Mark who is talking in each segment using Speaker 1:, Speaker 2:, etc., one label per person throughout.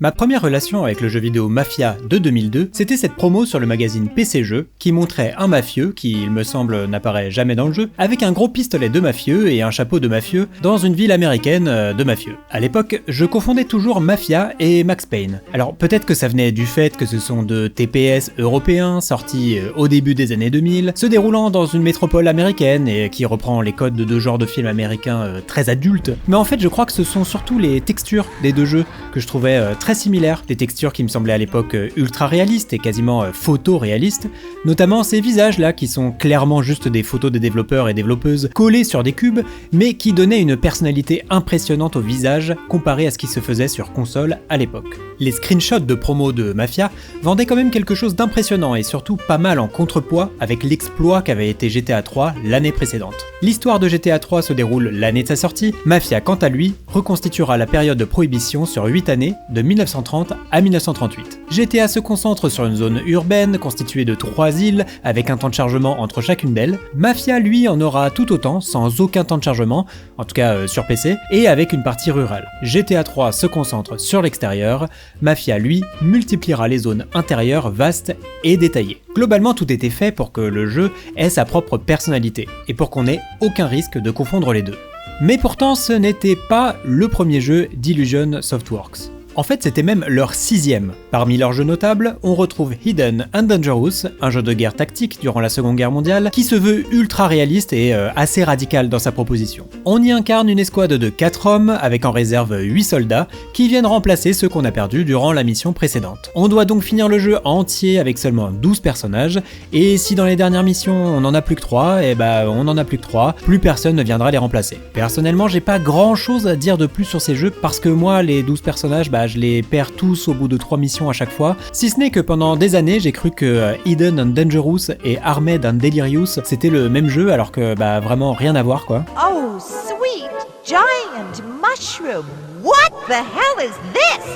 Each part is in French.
Speaker 1: Ma première relation avec le jeu vidéo Mafia de 2002, c'était cette promo sur le magazine PC Jeux qui montrait un mafieux, qui il me semble n'apparaît jamais dans le jeu, avec un gros pistolet de mafieux et un chapeau de mafieux dans une ville américaine de mafieux. À l'époque, je confondais toujours Mafia et Max Payne. Alors peut-être que ça venait du fait que ce sont de TPS européens sortis au début des années 2000, se déroulant dans une métropole américaine et qui reprend les codes de deux genres de films américains très adultes, mais en fait je crois que ce sont surtout les textures des deux jeux que je trouvais très similaires, des textures qui me semblaient à l'époque ultra réalistes et quasiment photoréalistes, notamment ces visages là qui sont clairement juste des photos des développeurs et développeuses collées sur des cubes, mais qui donnaient une personnalité impressionnante au visage comparé à ce qui se faisait sur console à l'époque. Les screenshots de promo de Mafia vendaient quand même quelque chose d'impressionnant et surtout pas mal en contrepoids avec l'exploit qu'avait été GTA 3 l'année précédente. L'histoire de GTA 3 se déroule l'année de sa sortie, Mafia quant à lui reconstituera la période de prohibition sur 8 années, de 1930 à 1938. GTA se concentre sur une zone urbaine constituée de 3 îles avec un temps de chargement entre chacune d'elles. Mafia lui en aura tout autant sans aucun temps de chargement, en tout cas sur PC, et avec une partie rurale. GTA 3 se concentre sur l'extérieur, Mafia lui multipliera les zones intérieures vastes et détaillées. Globalement tout était fait pour que le jeu ait sa propre personnalité et pour qu'on ait aucun risque de confondre les deux. Mais pourtant ce n'était pas le premier jeu d'Illusion Softworks. En fait, c'était même leur 6e. Parmi leurs jeux notables, on retrouve Hidden and Dangerous, un jeu de guerre tactique durant la Seconde Guerre mondiale, qui se veut ultra réaliste et assez radical dans sa proposition. On y incarne une escouade de 4 hommes, avec en réserve 8 soldats, qui viennent remplacer ceux qu'on a perdus durant la mission précédente. On doit donc finir le jeu entier avec seulement 12 personnages, et si dans les dernières missions on n'en a plus que 3, et on n'en a plus que 3, plus personne ne viendra les remplacer. Personnellement, j'ai pas grand chose à dire de plus sur ces jeux, parce que moi, les 12 personnages, je les perds tous au bout de 3 missions à chaque fois, si ce n'est que pendant des années j'ai cru que Hidden and Dangerous et Armed and Delirious c'était le même jeu alors que vraiment rien à voir quoi.
Speaker 2: Oh sweet giant mushroom, what the hell is this?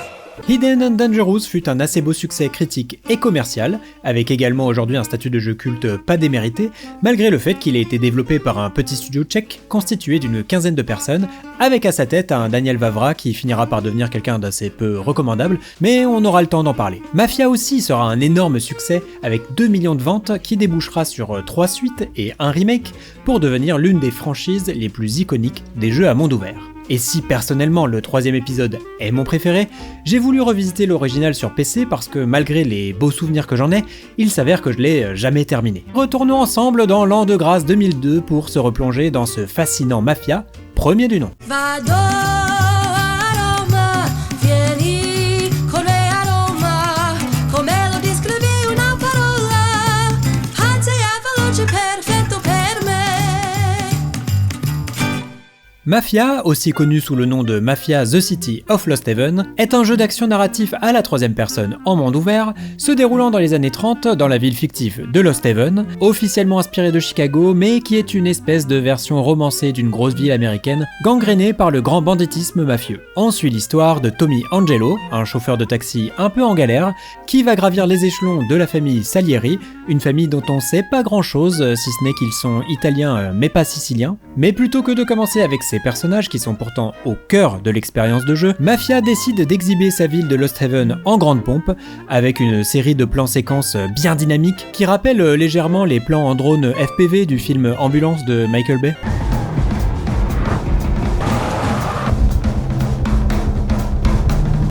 Speaker 1: Hidden and Dangerous fut un assez beau succès critique et commercial, avec également aujourd'hui un statut de jeu culte pas démérité, malgré le fait qu'il ait été développé par un petit studio tchèque constitué d'une quinzaine de personnes, avec à sa tête un Daniel Vavra qui finira par devenir quelqu'un d'assez peu recommandable, mais on aura le temps d'en parler. Mafia aussi sera un énorme succès, avec 2 millions de ventes qui débouchera sur 3 suites et un remake, pour devenir l'une des franchises les plus iconiques des jeux à monde ouvert. Et si personnellement le 3e épisode est mon préféré, j'ai voulu revisiter l'original sur PC parce que malgré les beaux souvenirs que j'en ai, il s'avère que je l'ai jamais terminé. Retournons ensemble dans l'an de grâce 2002 pour se replonger dans ce fascinant Mafia, premier du nom. Mafia, aussi connu sous le nom de Mafia The City of Lost Heaven, est un jeu d'action narratif à la 3e personne en monde ouvert, se déroulant dans les années 30 dans la ville fictive de Lost Heaven, officiellement inspirée de Chicago, mais qui est une espèce de version romancée d'une grosse ville américaine gangrénée par le grand banditisme mafieux. On suit l'histoire de Tommy Angelo, un chauffeur de taxi un peu en galère, qui va gravir les échelons de la famille Salieri, une famille dont on sait pas grand chose, si ce n'est qu'ils sont italiens mais pas siciliens. Mais plutôt que de commencer avec ces personnages qui sont pourtant au cœur de l'expérience de jeu, Mafia décide d'exhiber sa ville de Lost Heaven en grande pompe, avec une série de plans séquences bien dynamiques qui rappellent légèrement les plans en drone FPV du film Ambulance de Michael Bay.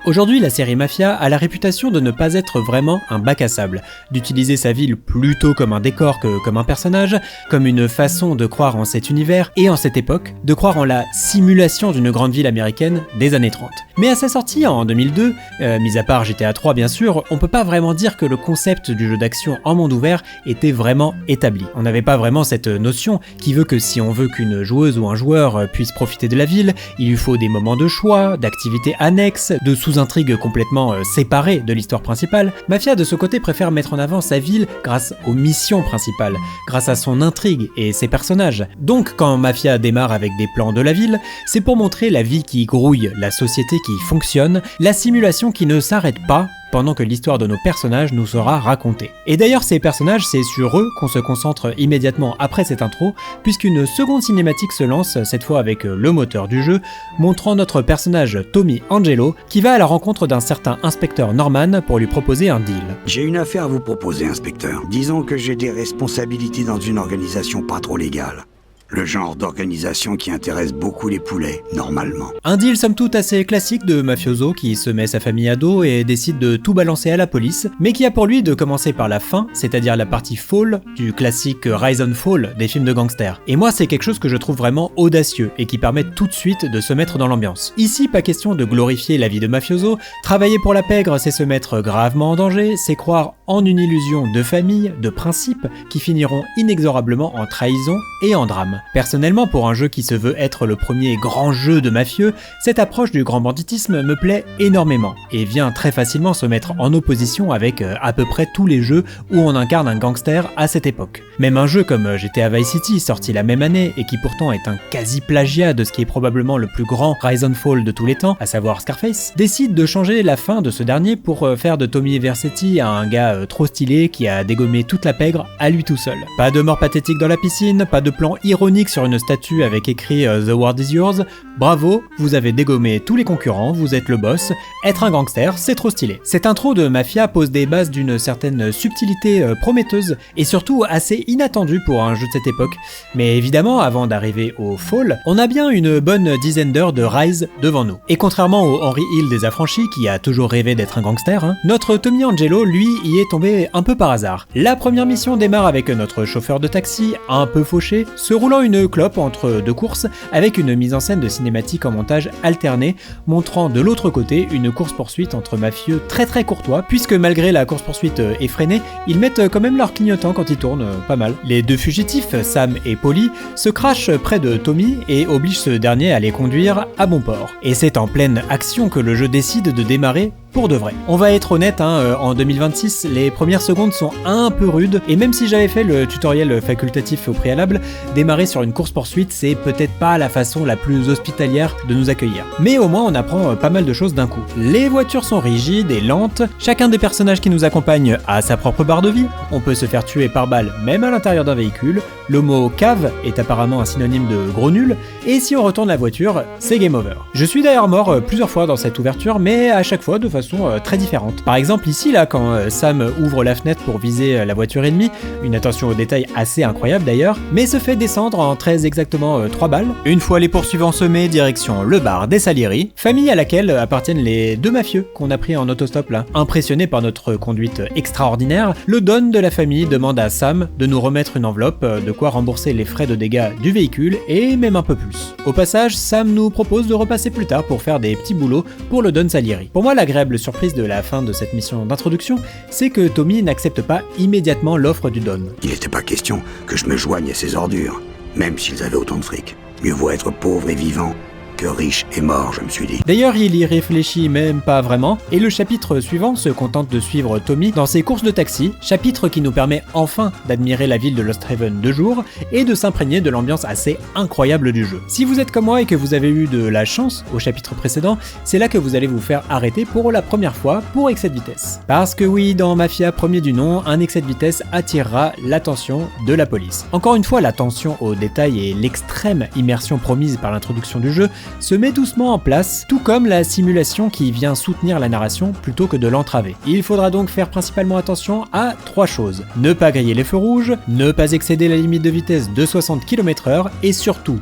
Speaker 1: Aujourd'hui, la série Mafia a la réputation de ne pas être vraiment un bac à sable, d'utiliser sa ville plutôt comme un décor que comme un personnage, comme une façon de croire en cet univers et en cette époque, de croire en la simulation d'une grande ville américaine des années 30. Mais à sa sortie en 2002, mis à part GTA 3 bien sûr, on peut pas vraiment dire que le concept du jeu d'action en monde ouvert était vraiment établi. On n'avait pas vraiment cette notion qui veut que si on veut qu'une joueuse ou un joueur puisse profiter de la ville, il lui faut des moments de choix, d'activités annexes, de sous-intrigues complètement séparées de l'histoire principale. Mafia de ce côté préfère mettre en avant sa ville grâce aux missions principales, grâce à son intrigue et ses personnages. Donc quand Mafia démarre avec des plans de la ville, c'est pour montrer la vie qui grouille, la société qui fonctionne, la simulation qui ne s'arrête pas pendant que l'histoire de nos personnages nous sera racontée. Et d'ailleurs ces personnages, c'est sur eux qu'on se concentre immédiatement après cette intro, puisqu'une seconde cinématique se lance, cette fois avec le moteur du jeu, montrant notre personnage Tommy Angelo, qui va à la rencontre d'un certain inspecteur Norman pour lui proposer un deal.
Speaker 3: J'ai une affaire à vous proposer, inspecteur. Disons que j'ai des responsabilités dans une organisation pas trop légale. Le genre d'organisation qui intéresse beaucoup les poulets, normalement.
Speaker 1: Un deal somme toute assez classique de mafioso qui se met sa famille à dos et décide de tout balancer à la police, mais qui a pour lui de commencer par la fin, c'est-à-dire la partie fall du classique Rise and Fall des films de gangsters. Et moi c'est quelque chose que je trouve vraiment audacieux et qui permet tout de suite de se mettre dans l'ambiance. Ici pas question de glorifier la vie de mafioso, travailler pour la pègre c'est se mettre gravement en danger, c'est croire en une illusion de famille, de principes qui finiront inexorablement en trahison et en drame. Personnellement, pour un jeu qui se veut être le premier grand jeu de mafieux, cette approche du grand banditisme me plaît énormément et vient très facilement se mettre en opposition avec à peu près tous les jeux où on incarne un gangster à cette époque. Même un jeu comme GTA Vice City, sorti la même année et qui pourtant est un quasi-plagiat de ce qui est probablement le plus grand Rise and Fall de tous les temps, à savoir Scarface, décide de changer la fin de ce dernier pour faire de Tommy Vercetti un gars trop stylé qui a dégommé toute la pègre à lui tout seul. Pas de mort pathétique dans la piscine, pas de plan ironique sur une statue avec écrit The World is yours, bravo, vous avez dégommé tous les concurrents, vous êtes le boss, être un gangster, c'est trop stylé. Cette intro de Mafia pose des bases d'une certaine subtilité prometteuse et surtout assez inattendue pour un jeu de cette époque, mais évidemment avant d'arriver au Fall, on a bien une bonne dizaine d'heures de Rise devant nous. Et contrairement au Henry Hill des affranchis qui a toujours rêvé d'être un gangster, notre Tommy Angelo lui y est tombé un peu par hasard. La première mission démarre avec notre chauffeur de taxi, un peu fauché, se roulant une clope entre deux courses avec une mise en scène de cinématique en montage alterné montrant de l'autre côté une course-poursuite entre mafieux très courtois puisque malgré la course-poursuite effrénée, ils mettent quand même leur clignotant quand ils tournent pas mal. Les deux fugitifs, Sam et Polly, se crachent près de Tommy et obligent ce dernier à les conduire à bon port. Et c'est en pleine action que le jeu décide de démarrer pour de vrai. On va être honnête, en 2026, les premières secondes sont un peu rudes, et même si j'avais fait le tutoriel facultatif au préalable, démarrer sur une course-poursuite, c'est peut-être pas la façon la plus hospitalière de nous accueillir. Mais au moins, on apprend pas mal de choses d'un coup. Les voitures sont rigides et lentes, chacun des personnages qui nous accompagnent a sa propre barre de vie, on peut se faire tuer par balle même à l'intérieur d'un véhicule, le mot cave est apparemment un synonyme de gros nul, et si on retourne la voiture, c'est game over. Je suis d'ailleurs mort plusieurs fois dans cette ouverture, mais à chaque fois de façon très différente. Par exemple ici là, quand Sam ouvre la fenêtre pour viser la voiture ennemie, une attention aux détails assez incroyable d'ailleurs, mais se fait descendre en très exactement 3 balles. Une fois les poursuivants semés, direction le bar des Salieri, famille à laquelle appartiennent les deux mafieux qu'on a pris en autostop là. Impressionné par notre conduite extraordinaire, le don de la famille demande à Sam de nous remettre une enveloppe, de quoi rembourser les frais de dégâts du véhicule et même un peu plus. Au passage, Sam nous propose de repasser plus tard pour faire des petits boulots pour le Don Salieri. Pour moi, l'agréable surprise de la fin de cette mission d'introduction, c'est que Tommy n'accepte pas immédiatement l'offre du Don.
Speaker 3: Il n'était pas question que je me joigne à ces ordures, même s'ils avaient autant de fric. Mieux vaut être pauvre et vivant que riche et mort, je me suis dit.
Speaker 1: D'ailleurs, il y réfléchit même pas vraiment, et le chapitre suivant se contente de suivre Tommy dans ses courses de taxi, chapitre qui nous permet enfin d'admirer la ville de Lost Haven de jour, et de s'imprégner de l'ambiance assez incroyable du jeu. Si vous êtes comme moi et que vous avez eu de la chance au chapitre précédent, c'est là que vous allez vous faire arrêter pour la première fois pour excès de vitesse. Parce que oui, dans Mafia premier du nom, un excès de vitesse attirera l'attention de la police. Encore une fois, l'attention aux détails et l'extrême immersion promise par l'introduction du jeu se met doucement en place, tout comme la simulation qui vient soutenir la narration plutôt que de l'entraver. Il faudra donc faire principalement attention à 3 choses. Ne pas griller les feux rouges, ne pas excéder la limite de vitesse de 60 km/h et surtout,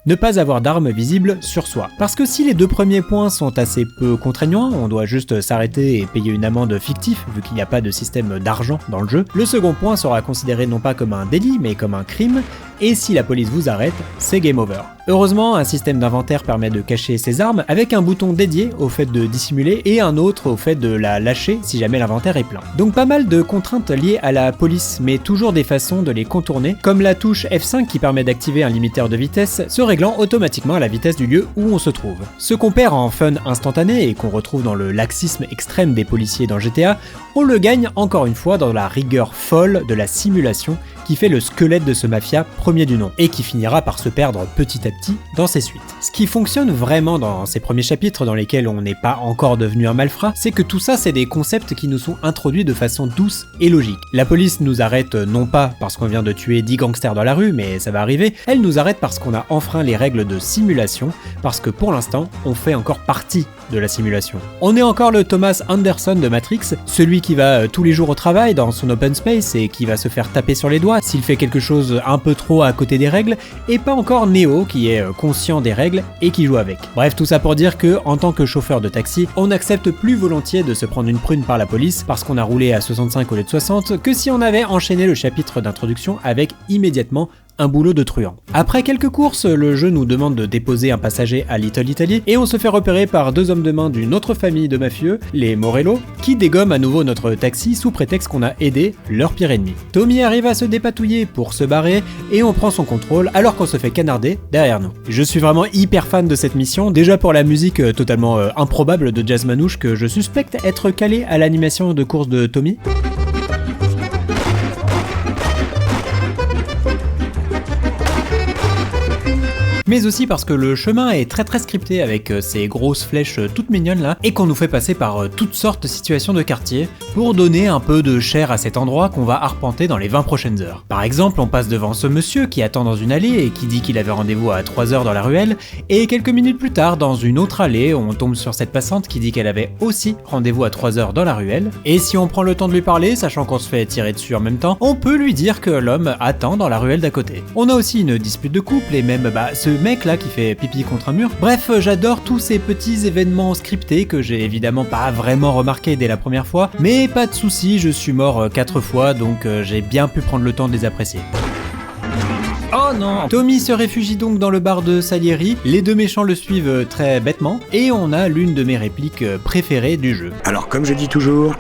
Speaker 1: ne pas avoir d'armes visibles sur soi. Parce que si les 2 premiers points sont assez peu contraignants, on doit juste s'arrêter et payer une amende fictive vu qu'il n'y a pas de système d'argent dans le jeu, le second point sera considéré non pas comme un délit mais comme un crime, et si la police vous arrête, c'est game over. Heureusement, un système d'inventaire permet de cacher ses armes avec un bouton dédié au fait de dissimuler et un autre au fait de la lâcher si jamais l'inventaire est plein. Donc pas mal de contraintes liées à la police, mais toujours des façons de les contourner, comme la touche F5 qui permet d'activer un limiteur de vitesse, se réglant automatiquement à la vitesse du lieu où on se trouve. Ce qu'on perd en fun instantané et qu'on retrouve dans le laxisme extrême des policiers dans GTA, on le gagne encore une fois dans la rigueur folle de la simulation qui fait le squelette de ce mafia premier du nom, et qui finira par se perdre petit à petit dans ses suites. Ce qui fonctionne vraiment dans ces premiers chapitres dans lesquels on n'est pas encore devenu un malfrat, c'est que tout ça c'est des concepts qui nous sont introduits de façon douce et logique. La police nous arrête non pas parce qu'on vient de tuer 10 gangsters dans la rue, mais ça va arriver, elle nous arrête parce qu'on a enfreint les règles de simulation, parce que pour l'instant, on fait encore partie de la simulation. On est encore le Thomas Anderson de Matrix, celui qui va tous les jours au travail dans son open space et qui va se faire taper sur les doigts s'il fait quelque chose un peu trop à côté des règles, et pas encore Neo qui est conscient des règles et qui joue avec. Bref, tout ça pour dire que, en tant que chauffeur de taxi, on accepte plus volontiers de se prendre une prune par la police parce qu'on a roulé à 65 au lieu de 60 que si on avait enchaîné le chapitre d'introduction avec immédiatement un boulot de truand. Après quelques courses, le jeu nous demande de déposer un passager à Little Italy et on se fait repérer par deux hommes de main d'une autre famille de mafieux, les Morello, qui dégomment à nouveau notre taxi sous prétexte qu'on a aidé leur pire ennemi. Tommy arrive à se dépatouiller pour se barrer et on prend son contrôle alors qu'on se fait canarder derrière nous. Je suis vraiment hyper fan de cette mission, déjà pour la musique totalement improbable de Jazz Manouche que je suspecte être calée à l'animation de course de Tommy. Mais aussi parce que le chemin est très scripté avec ces grosses flèches toutes mignonnes là, et qu'on nous fait passer par toutes sortes de situations de quartier pour donner un peu de chair à cet endroit qu'on va arpenter dans les 20 prochaines heures. Par exemple, on passe devant ce monsieur qui attend dans une allée et qui dit qu'il avait rendez-vous à 3h dans la ruelle, et quelques minutes plus tard, dans une autre allée, on tombe sur cette passante qui dit qu'elle avait aussi rendez-vous à 3h dans la ruelle, et si on prend le temps de lui parler, sachant qu'on se fait tirer dessus en même temps, on peut lui dire que l'homme attend dans la ruelle d'à côté. On a aussi une dispute de couple et même ce mec là qui fait pipi contre un mur. Bref, j'adore tous ces petits événements scriptés que j'ai évidemment pas vraiment remarqué dès la première fois, mais pas de soucis, je suis mort 4 fois donc j'ai bien pu prendre le temps de les apprécier. Oh non! Tommy se réfugie donc dans le bar de Salieri, les deux méchants le suivent très bêtement, et on a l'une de mes répliques préférées du jeu.
Speaker 3: Alors comme je dis toujours,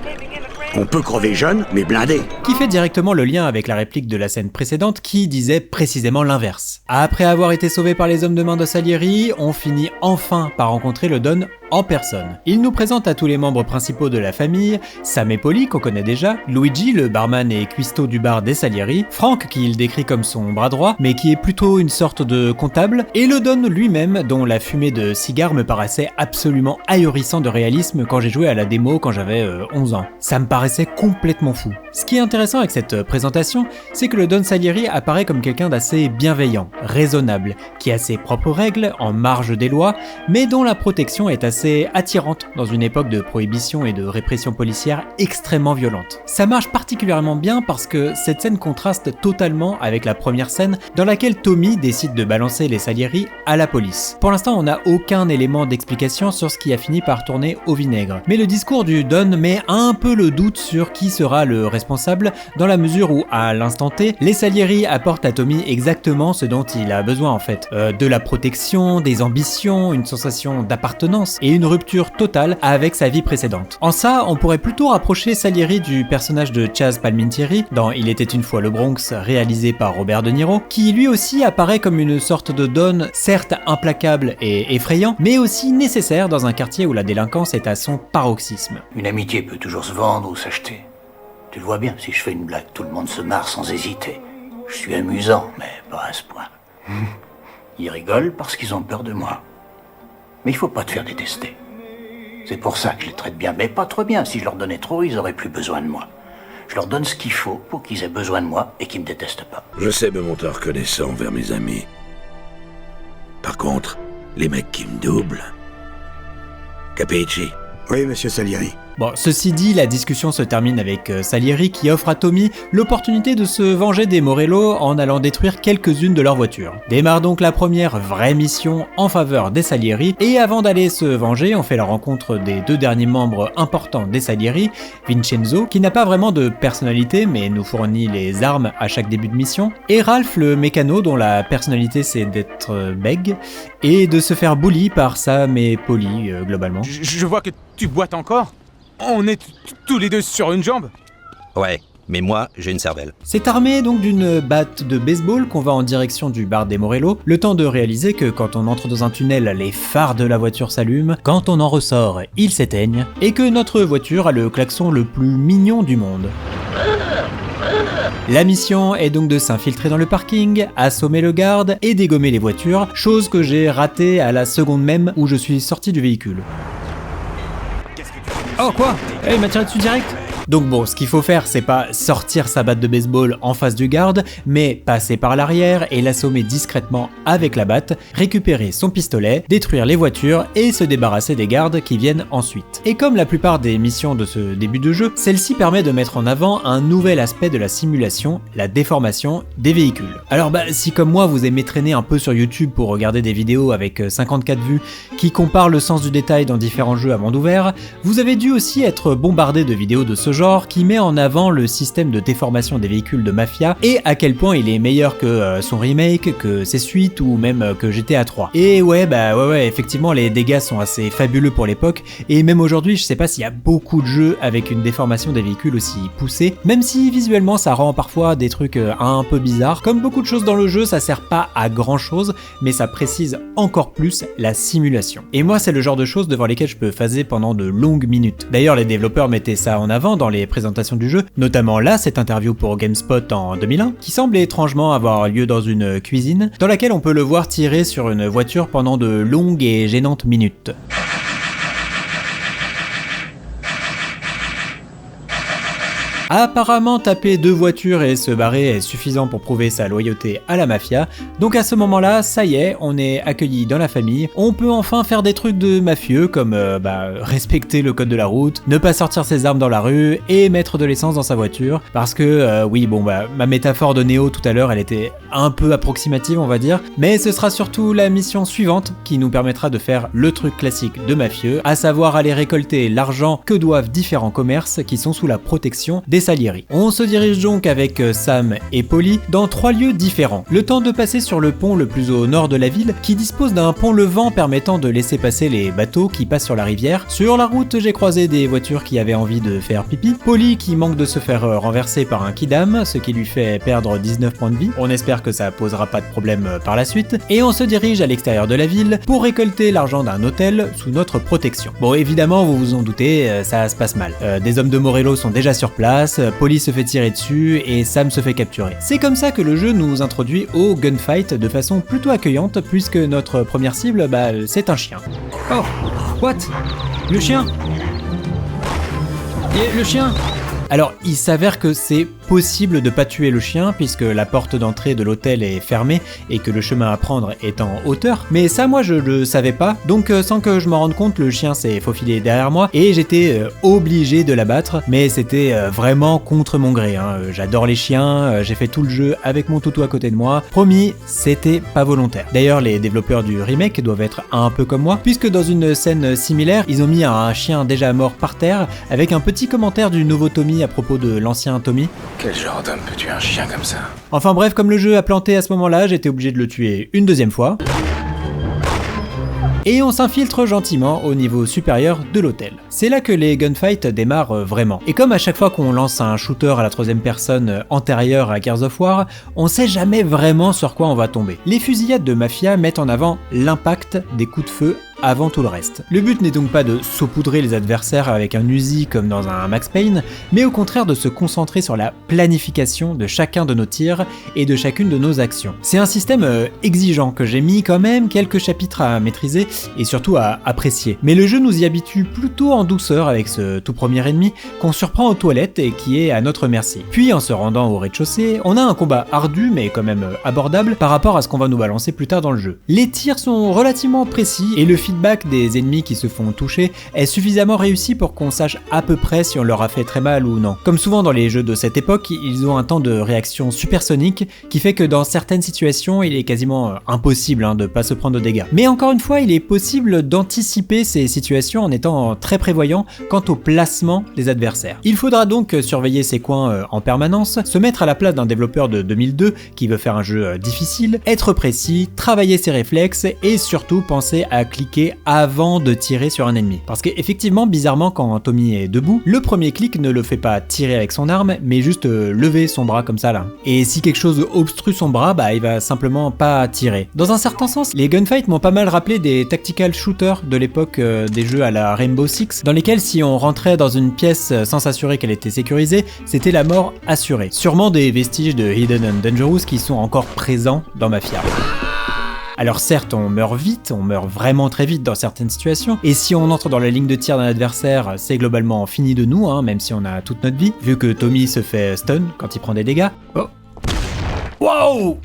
Speaker 3: on peut crever jeune, mais blindé.
Speaker 1: Qui fait directement le lien avec la réplique de la scène précédente qui disait précisément l'inverse. Après avoir été sauvé par les hommes de main de Salieri, on finit enfin par rencontrer le Don en personne. Il nous présente à tous les membres principaux de la famille, Sam et Polly qu'on connaît déjà, Luigi le barman et cuistot du bar des Salieri, Frank qui il décrit comme son bras droit mais qui est plutôt une sorte de comptable, et le Don lui-même dont la fumée de cigare me paraissait absolument ahurissant de réalisme quand j'ai joué à la démo quand j'avais 11 ans. Ça me paraissait complètement fou. Ce qui est intéressant avec cette présentation, c'est que le Don Salieri apparaît comme quelqu'un d'assez bienveillant, raisonnable, qui a ses propres règles en marge des lois, mais dont la protection est assez attirante dans une époque de prohibition et de répression policière extrêmement violente. Ça marche particulièrement bien parce que cette scène contraste totalement avec la première scène dans laquelle Tommy décide de balancer les Salieri à la police. Pour l'instant, on n'a aucun élément d'explication sur ce qui a fini par tourner au vinaigre, mais le discours du Don met un peu le doute sur qui sera le responsable dans la mesure où, à l'instant T, les Salieri apportent à Tommy exactement ce dont il a besoin en fait. De la protection, des ambitions, une sensation d'appartenance et une rupture totale avec sa vie précédente. En ça, on pourrait plutôt rapprocher Salieri du personnage de Chaz Palminteri dans Il était une fois le Bronx, réalisé par Robert De Niro, qui lui aussi apparaît comme une sorte de Don, certes implacable et effrayant, mais aussi nécessaire dans un quartier où la délinquance est à son paroxysme.
Speaker 4: Une amitié peut toujours se vendre ou s'acheter. Tu le vois bien, si je fais une blague, tout le monde se marre sans hésiter. Je suis amusant, mais pas à ce point. Ils rigolent parce qu'ils ont peur de moi. Mais il faut pas te faire détester. C'est pour ça que je les traite bien, mais pas trop bien. Si je leur donnais trop, ils auraient plus besoin de moi. Je leur donne ce qu'il faut pour qu'ils aient besoin de moi et qu'ils me détestent pas.
Speaker 5: Je sais me montrer reconnaissant envers mes amis. Par contre, les mecs qui me doublent... Capisci?
Speaker 3: Oui, monsieur Salieri.
Speaker 1: Bon, ceci dit, la discussion se termine avec Salieri qui offre à Tommy l'opportunité de se venger des Morello en allant détruire quelques-unes de leurs voitures. Démarre donc la première vraie mission en faveur des Salieri, et avant d'aller se venger, on fait la rencontre des deux derniers membres importants des Salieri, Vincenzo, qui n'a pas vraiment de personnalité mais nous fournit les armes à chaque début de mission, et Ralph le mécano dont la personnalité c'est d'être bègue, et de se faire bully par Sam et Polly globalement.
Speaker 6: Je vois que tu boites encore. On est tous les deux sur une jambe.
Speaker 7: Ouais,
Speaker 6: Mais moi, j'ai une cervelle.
Speaker 1: C'est armé donc d'une batte de baseball qu'on va en direction du bar des Morello, le temps de réaliser que quand on entre dans un tunnel, les phares de la voiture s'allument, quand on en ressort, ils s'éteignent, et que notre voiture a le klaxon le plus mignon du monde. La mission est donc de s'infiltrer dans le parking, assommer le garde et dégommer les voitures, chose que j'ai ratée à la seconde même où je suis sorti du véhicule. Oh quoi ? Il m'a tiré dessus direct ? Donc bon, ce qu'il faut faire, c'est pas sortir sa batte de baseball en face du garde, mais passer par l'arrière et l'assommer discrètement avec la batte, récupérer son pistolet, détruire les voitures et se débarrasser des gardes qui viennent ensuite. Et comme la plupart des missions de ce début de jeu, celle-ci permet de mettre en avant un nouvel aspect de la simulation, la déformation des véhicules. Alors si comme moi vous aimez traîner un peu sur YouTube pour regarder des vidéos avec 54 vues qui comparent le sens du détail dans différents jeux à monde ouvert, vous avez dû aussi être bombardé de vidéos de ce genre qui met en avant le système de déformation des véhicules de Mafia et à quel point il est meilleur que son remake, que ses suites ou même que GTA 3. Et ouais, effectivement les dégâts sont assez fabuleux pour l'époque et même aujourd'hui je sais pas s'il y a beaucoup de jeux avec une déformation des véhicules aussi poussée, même si visuellement ça rend parfois des trucs un peu bizarres. Comme beaucoup de choses dans le jeu, ça sert pas à grand chose, mais ça précise encore plus la simulation. Et moi c'est le genre de choses devant lesquelles je peux phaser pendant de longues minutes. D'ailleurs les développeurs mettaient ça en avant dans les présentations du jeu, notamment là cette interview pour GameSpot en 2001, qui semble étrangement avoir lieu dans une cuisine, dans laquelle on peut le voir tirer sur une voiture pendant de longues et gênantes minutes. Apparemment, taper 2 voitures et se barrer est suffisant pour prouver sa loyauté à la mafia, donc à ce moment-là, ça y est, on est accueilli dans la famille, on peut enfin faire des trucs de mafieux comme respecter le code de la route, ne pas sortir ses armes dans la rue et mettre de l'essence dans sa voiture, parce que ma métaphore de Neo tout à l'heure, elle était un peu approximative on va dire, mais ce sera surtout la mission suivante qui nous permettra de faire le truc classique de mafieux, à savoir aller récolter l'argent que doivent différents commerces qui sont sous la protection des Salieri. On se dirige donc avec Sam et Polly dans 3 lieux différents. Le temps de passer sur le pont le plus au nord de la ville, qui dispose d'un pont levant permettant de laisser passer les bateaux qui passent sur la rivière. Sur la route, j'ai croisé des voitures qui avaient envie de faire pipi. Polly qui manque de se faire renverser par un kidam, ce qui lui fait perdre 19 points de vie. On espère que ça posera pas de problème par la suite. Et on se dirige à l'extérieur de la ville pour récolter l'argent d'un hôtel sous notre protection. Bon, évidemment, vous vous en doutez, ça se passe mal. Des hommes de Morello sont déjà sur place, Polly se fait tirer dessus et Sam se fait capturer. C'est comme ça que le jeu nous introduit au gunfight de façon plutôt accueillante puisque notre première cible, c'est un chien. Oh, what ? Le chien ? Et le chien ? Alors, il s'avère que c'est possible de pas tuer le chien puisque la porte d'entrée de l'hôtel est fermée et que le chemin à prendre est en hauteur, mais ça moi je le savais pas, donc sans que je m'en rende compte, le chien s'est faufilé derrière moi et j'étais obligé de l'abattre, mais c'était vraiment contre mon gré, hein. J'adore les chiens, j'ai fait tout le jeu avec mon toutou à côté de moi, promis, c'était pas volontaire. D'ailleurs les développeurs du remake doivent être un peu comme moi, puisque dans une scène similaire, ils ont mis un chien déjà mort par terre avec un petit commentaire du nouveau Tommy à propos de l'ancien Tommy.
Speaker 7: Quel genre d'homme peut tuer un chien comme ça ?
Speaker 1: Enfin bref, comme le jeu a planté à ce moment-là, j'étais obligé de le tuer une deuxième fois. Et on s'infiltre gentiment au niveau supérieur de l'hôtel. C'est là que les gunfights démarrent vraiment. Et comme à chaque fois qu'on lance un shooter à la troisième personne antérieure à Gears of War, on sait jamais vraiment sur quoi on va tomber. Les fusillades de Mafia mettent en avant l'impact des coups de feu avant tout le reste. Le but n'est donc pas de saupoudrer les adversaires avec un Uzi comme dans un Max Payne, mais au contraire de se concentrer sur la planification de chacun de nos tirs et de chacune de nos actions. C'est un système exigeant que j'ai mis quand même quelques chapitres à maîtriser et surtout à apprécier. Mais le jeu nous y habitue plutôt en douceur avec ce tout premier ennemi qu'on surprend aux toilettes et qui est à notre merci. Puis en se rendant au rez-de-chaussée, on a un combat ardu mais quand même abordable par rapport à ce qu'on va nous balancer plus tard dans le jeu. Les tirs sont relativement précis et le feedback des ennemis qui se font toucher est suffisamment réussi pour qu'on sache à peu près si on leur a fait très mal ou non. Comme souvent dans les jeux de cette époque, ils ont un temps de réaction supersonique qui fait que dans certaines situations, il est quasiment impossible de pas se prendre de dégâts. Mais encore une fois, il est possible d'anticiper ces situations en étant très prévoyant quant au placement des adversaires. Il faudra donc surveiller ces coins en permanence, se mettre à la place d'un développeur de 2002 qui veut faire un jeu difficile, être précis, travailler ses réflexes et surtout penser à cliquer cliquer avant de tirer sur un ennemi. Parce qu'effectivement, bizarrement, quand Tommy est debout, le premier clic ne le fait pas tirer avec son arme, mais juste lever son bras comme ça là. Et si quelque chose obstrue son bras, bah il va simplement pas tirer. Dans un certain sens, les gunfights m'ont pas mal rappelé des tactical shooters de l'époque des jeux à la Rainbow Six, dans lesquels si on rentrait dans une pièce sans s'assurer qu'elle était sécurisée, c'était la mort assurée. Sûrement des vestiges de Hidden and Dangerous qui sont encore présents dans Mafia. Alors certes, on meurt vite, on meurt vraiment très vite dans certaines situations, et si on entre dans la ligne de tir d'un adversaire, c'est globalement fini de nous, hein, même si on a toute notre vie, vu que Tommy se fait stun quand il prend des dégâts. Oh. Wow!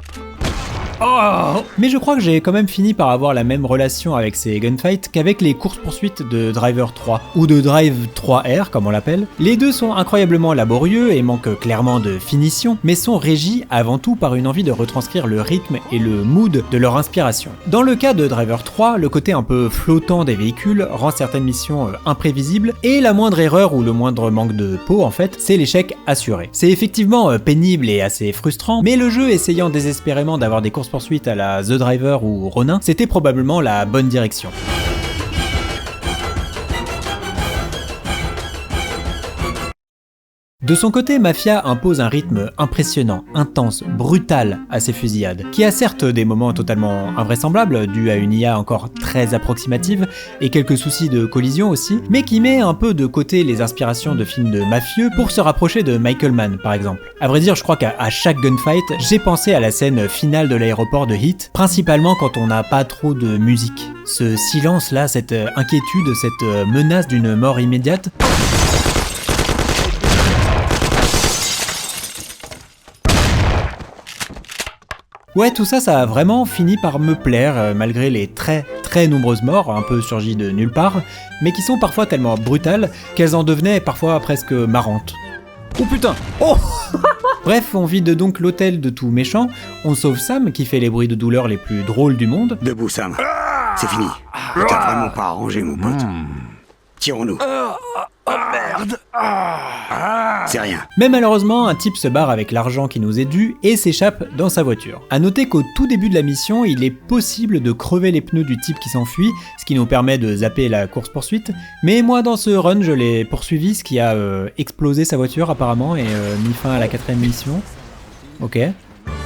Speaker 1: Oh. Mais je crois que j'ai quand même fini par avoir la même relation avec ces gunfights qu'avec les courses-poursuites de Driver 3, ou de Drive 3R comme on l'appelle. Les deux sont incroyablement laborieux et manquent clairement de finition, mais sont régis avant tout par une envie de retranscrire le rythme et le mood de leur inspiration. Dans le cas de Driver 3, le côté un peu flottant des véhicules rend certaines missions imprévisibles, et la moindre erreur ou le moindre manque de peau en fait, c'est l'échec assuré. C'est effectivement pénible et assez frustrant, mais le jeu essayant désespérément d'avoir des courses-poursuites à la The Driver ou Ronin, c'était probablement la bonne direction. De son côté, Mafia impose un rythme impressionnant, intense, brutal à ses fusillades, qui a certes des moments totalement invraisemblables, dus à une IA encore très approximative, et quelques soucis de collision aussi, mais qui met un peu de côté les inspirations de films de mafieux pour se rapprocher de Michael Mann par exemple. À vrai dire, je crois qu'à chaque gunfight, j'ai pensé à la scène finale de l'aéroport de Heat, principalement quand on n'a pas trop de musique. Ce silence là, cette inquiétude, cette menace d'une mort immédiate... Ouais, tout ça, ça a vraiment fini par me plaire, malgré les très nombreuses morts, un peu surgies de nulle part, mais qui sont parfois tellement brutales qu'elles en devenaient parfois presque marrantes. Oh putain! Oh. Bref, on vide donc l'hôtel de tout méchant, on sauve Sam qui fait les bruits de douleur les plus drôles du monde.
Speaker 3: Debout, Sam. C'est fini. T'as vraiment pas arrangé, mon pote. Tirons-nous.
Speaker 5: Oh merde!
Speaker 3: C'est rien.
Speaker 1: Mais malheureusement, un type se barre avec l'argent qui nous est dû et s'échappe dans sa voiture. A noter qu'au tout début de la mission, il est possible de crever les pneus du type qui s'enfuit, ce qui nous permet de zapper la course-poursuite, mais moi dans ce run, je l'ai poursuivi, ce qui a explosé sa voiture apparemment et mis fin à la 4ème mission. Ok.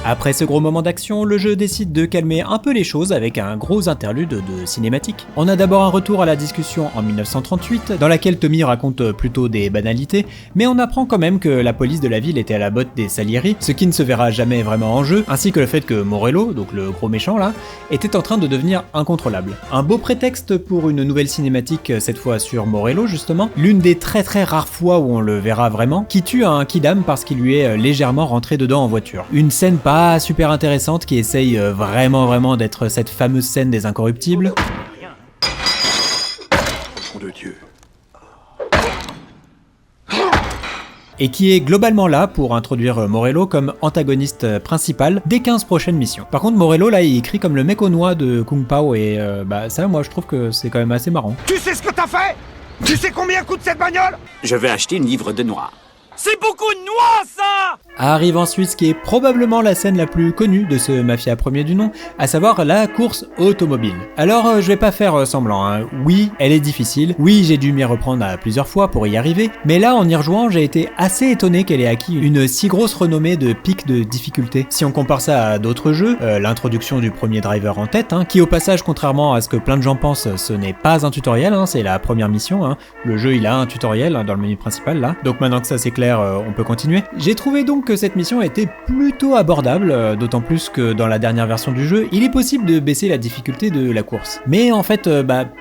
Speaker 1: Après ce gros moment d'action, le jeu décide de calmer un peu les choses avec un gros interlude de cinématique. On a d'abord un retour à la discussion en 1938, dans laquelle Tommy raconte plutôt des banalités, mais on apprend quand même que la police de la ville était à la botte des Salieri, ce qui ne se verra jamais vraiment en jeu, ainsi que le fait que Morello, donc le gros méchant là, était en train de devenir incontrôlable. Un beau prétexte pour une nouvelle cinématique, cette fois sur Morello justement, l'une des très rares fois où on le verra vraiment, qui tue un kidam parce qu'il lui est légèrement rentré dedans en voiture. Une scène pas super intéressante qui essaye vraiment d'être cette fameuse scène des incorruptibles.
Speaker 5: De Dieu.
Speaker 1: Et qui est globalement là pour introduire Morello comme antagoniste principal des 15 prochaines missions. Par contre Morello là il crie comme le mec aux noix de Kung Pao et ça moi je trouve que c'est quand même assez marrant.
Speaker 6: Tu sais ce que t'as fait? Tu sais combien coûte cette bagnole?
Speaker 8: Je vais acheter une livre de noix.
Speaker 6: C'est beaucoup de noix, ça!
Speaker 1: Arrive ensuite ce qui est probablement la scène la plus connue de ce Mafia premier du nom, à savoir la course automobile. Alors je vais pas faire semblant, hein. Oui, elle est difficile, oui j'ai dû m'y reprendre à plusieurs fois pour y arriver, mais là en y rejoignant j'ai été assez étonné qu'elle ait acquis une si grosse renommée de pic de difficulté. Si on compare ça à d'autres jeux, l'introduction du premier driver en tête, hein, qui au passage contrairement à ce que plein de gens pensent, ce n'est pas un tutoriel, hein, c'est la première mission, hein. Le jeu il a un tutoriel hein, dans le menu principal là, donc maintenant que ça c'est clair, on peut continuer. J'ai trouvé donc que cette mission était plutôt abordable, d'autant plus que dans la dernière version du jeu, il est possible de baisser la difficulté de la course. Mais en fait,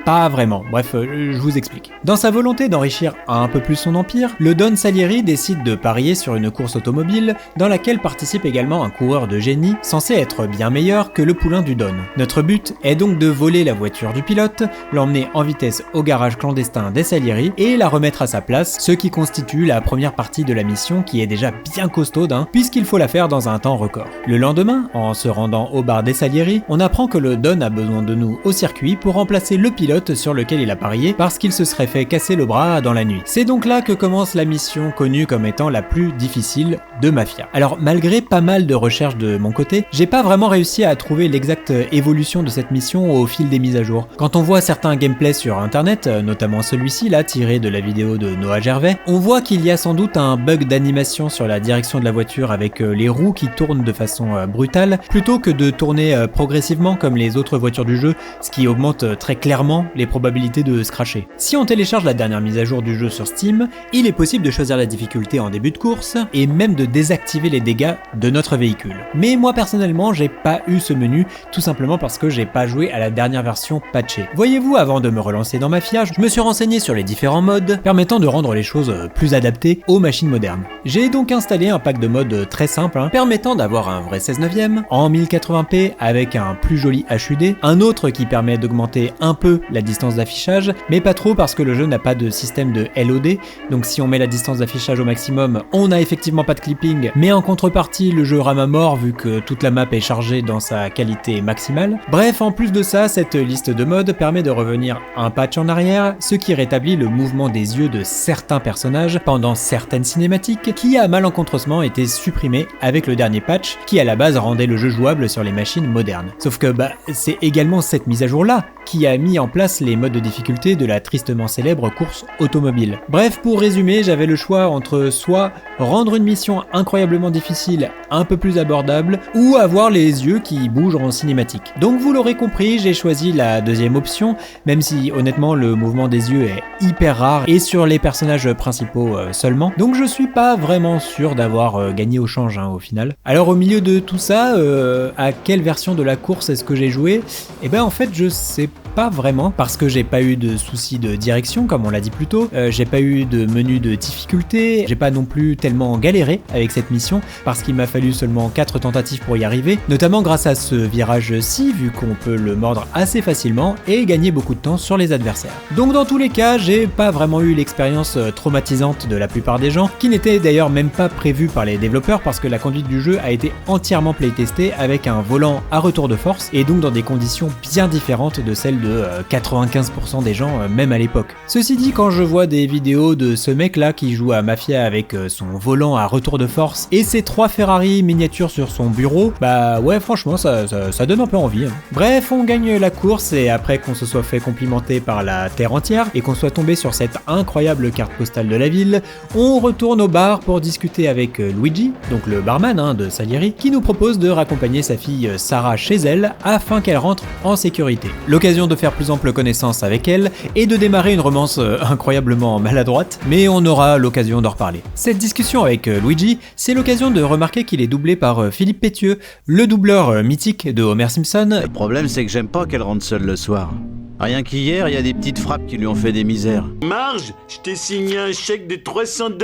Speaker 1: pas vraiment. Bref, je vous explique. Dans sa volonté d'enrichir un peu plus son empire, le Don Salieri décide de parier sur une course automobile dans laquelle participe également un coureur de génie censé être bien meilleur que le poulain du Don. Notre but est donc de voler la voiture du pilote, l'emmener en vitesse au garage clandestin des Salieri et la remettre à sa place, ce qui constitue la première partie de la mission qui est déjà bien costaud costaude, puisqu'il faut la faire dans un temps record. Le lendemain, en se rendant au bar des Salieri, on apprend que le Don a besoin de nous au circuit pour remplacer le pilote sur lequel il a parié parce qu'il se serait fait casser le bras dans la nuit. C'est donc là que commence la mission connue comme étant la plus difficile de Mafia. Alors malgré pas mal de recherches de mon côté, j'ai pas vraiment réussi à trouver l'exacte évolution de cette mission au fil des mises à jour. Quand on voit certains gameplays sur internet, notamment celui-ci là tiré de la vidéo de Noah Gervais, on voit qu'il y a sans doute un bug d'animation sur la direction de la voiture avec les roues qui tournent de façon brutale plutôt que de tourner progressivement comme les autres voitures du jeu, ce qui augmente très clairement les probabilités de se crasher. Si on télécharge la dernière mise à jour du jeu sur Steam, il est possible de choisir la difficulté en début de course et même de désactiver les dégâts de notre véhicule. Mais moi personnellement, j'ai pas eu ce menu tout simplement parce que j'ai pas joué à la dernière version patchée. Voyez-vous, avant de me relancer dans Mafia, je me suis renseigné sur les différents modes permettant de rendre les choses plus adaptées aux machines modernes. J'ai donc installé un pack de modes très simple permettant d'avoir un vrai 16/9 en 1080p avec un plus joli HUD, un autre qui permet d'augmenter un peu la distance d'affichage, mais pas trop parce que le jeu n'a pas de système de LOD, donc si on met la distance d'affichage au maximum, on n'a effectivement pas de clipping, mais en contrepartie, le jeu rame à mort vu que toute la map est chargée dans sa qualité maximale. Bref, en plus de ça, cette liste de modes permet de revenir un patch en arrière, ce qui rétablit le mouvement des yeux de certains personnages pendant certaines cinématiques qui a malencontreusement été supprimé avec le dernier patch qui à la base rendait le jeu jouable sur les machines modernes. Sauf que c'est également cette mise à jour là qui a mis en place les modes de difficulté de la tristement célèbre course automobile. Bref, pour résumer, j'avais le choix entre soit rendre une mission incroyablement difficile un peu plus abordable ou avoir les yeux qui bougent en cinématique. Donc vous l'aurez compris, j'ai choisi la deuxième option, même si honnêtement le mouvement des yeux est hyper rare et sur les personnages principaux seulement. Donc je suis pas vraiment sûr d'avoir gagné au change au final. Alors au milieu de tout ça, à quelle version de la course est-ce que j'ai joué ? Eh ben en fait je sais pas vraiment parce que j'ai pas eu de soucis de direction comme on l'a dit plus tôt, j'ai pas eu de menu de difficulté, j'ai pas non plus tellement galéré avec cette mission parce qu'il m'a fallu seulement 4 tentatives pour y arriver, notamment grâce à ce virage-ci vu qu'on peut le mordre assez facilement et gagner beaucoup de temps sur les adversaires. Donc dans tous les cas, j'ai pas vraiment eu l'expérience traumatisante de la plupart des gens, qui n'était d'ailleurs même pas prévue par les développeurs parce que la conduite du jeu a été entièrement playtestée avec un volant à retour de force et donc dans des conditions bien différentes de celles de 95% des gens même à l'époque. Ceci dit, quand je vois des vidéos de ce mec là qui joue à Mafia avec son volant à retour de force et ses 3 Ferrari miniatures sur son bureau, bah ouais franchement ça donne un peu envie. Bref, on gagne la course et après qu'on se soit fait complimenter par la terre entière et qu'on soit tombé sur cette incroyable carte postale de la ville, on retourne au bar pour discuter avec Luigi, donc le barman de Salieri, qui nous propose de raccompagner sa fille Sarah chez elle afin qu'elle rentre en sécurité. L'occasion de faire plus ample connaissance avec elle et de démarrer une romance incroyablement maladroite, mais on aura l'occasion d'en reparler. Cette discussion avec Luigi, c'est l'occasion de remarquer qu'il est doublé par Philippe Pétieux, le doubleur mythique de Homer Simpson.
Speaker 9: Le problème c'est que j'aime pas qu'elle rentre seule le soir. Rien qu'hier, il y a des petites frappes qui lui ont fait des misères.
Speaker 10: Marge, je t'ai signé un chèque de $300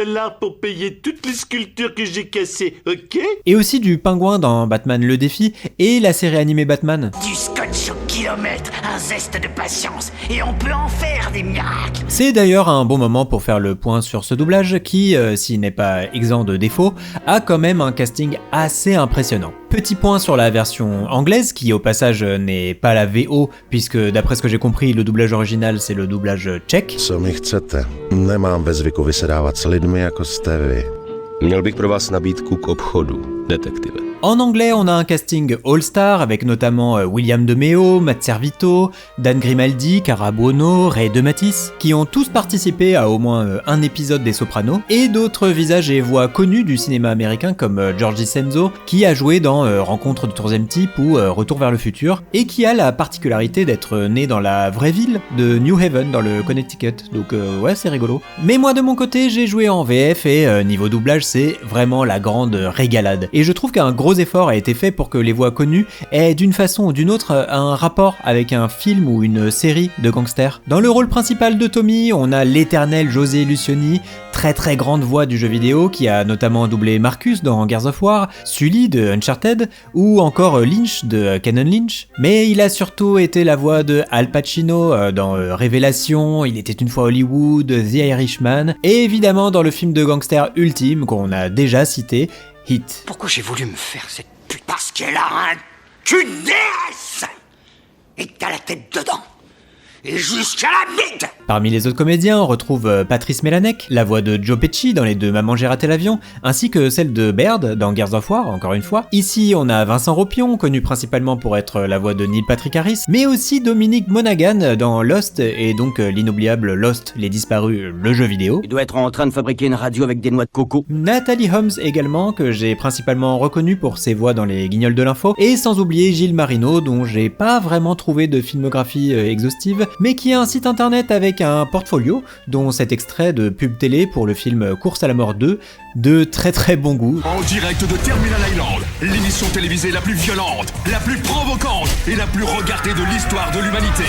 Speaker 10: pour payer toutes les sculptures que j'ai cassées, ok ?
Speaker 1: Et aussi du pingouin dans Batman le défi et la série animée Batman.
Speaker 11: Du scotch au kilomètre, un zeste de patience, et on peut en faire des miracles.
Speaker 1: C'est d'ailleurs un bon moment pour faire le point sur ce doublage qui, s'il n'est pas exempt de défauts, a quand même un casting assez impressionnant. Petit point sur la version anglaise qui au passage n'est pas la VO puisque d'après ce que j'ai compris le doublage original c'est le doublage tchèque.
Speaker 12: Co mi chcete? Nemám ve zvyku vysedávat s lidmi jako jste vy. Měl bych pro vás nabídku k obchodu, detektive.
Speaker 1: En anglais, on a un casting all-star avec notamment William DeMeo, Matt Servito, Dan Grimaldi, Cara Buono, Ray DeMatteis, qui ont tous participé à au moins un épisode des Sopranos, et d'autres visages et voix connus du cinéma américain comme George DiCenzo, qui a joué dans Rencontre du troisième type ou Retour vers le futur, et qui a la particularité d'être né dans la vraie ville de New Haven, dans le Connecticut, donc ouais, c'est rigolo. Mais moi de mon côté, j'ai joué en VF et niveau doublage, c'est vraiment la grande régalade. Et je trouve qu'un gros effort a été fait pour que les voix connues aient d'une façon ou d'une autre un rapport avec un film ou une série de gangsters. Dans le rôle principal de Tommy, on a l'éternel José Lucioni, très grande voix du jeu vidéo qui a notamment doublé Marcus dans Gears of War, Sully de Uncharted ou encore Lynch de Canon Lynch. Mais il a surtout été la voix de Al Pacino dans Révélation, Il était une fois Hollywood, The Irishman et évidemment dans le film de gangster ultime qu'on a déjà cité, Hit.
Speaker 11: Pourquoi j'ai voulu me faire cette pute? Parce qu'elle a un cul de déesse et que t'as la tête dedans. Et jusqu'à la bite.
Speaker 1: Parmi les autres comédiens, on retrouve Patrice Mélanec, la voix de Joe Pesci dans les deux Maman j'ai raté l'avion, ainsi que celle de Baird dans Gears of War, encore une fois. Ici, on a Vincent Ropion, connu principalement pour être la voix de Neil Patrick Harris, mais aussi Dominique Monaghan dans Lost, et donc l'inoubliable Lost, les disparus, le jeu vidéo.
Speaker 8: Il doit être en train de fabriquer une radio avec des noix de coco.
Speaker 1: Nathalie Holmes également, que j'ai principalement reconnue pour ses voix dans les Guignols de l'info, et sans oublier Gilles Marino, dont j'ai pas vraiment trouvé de filmographie exhaustive, mais qui a un site internet avec un portfolio, dont cet extrait de pub télé pour le film Course à la mort 2, de très très bon goût.
Speaker 13: En direct de Terminal Island, l'émission télévisée la plus violente, la plus provocante et la plus regardée de l'histoire de l'humanité.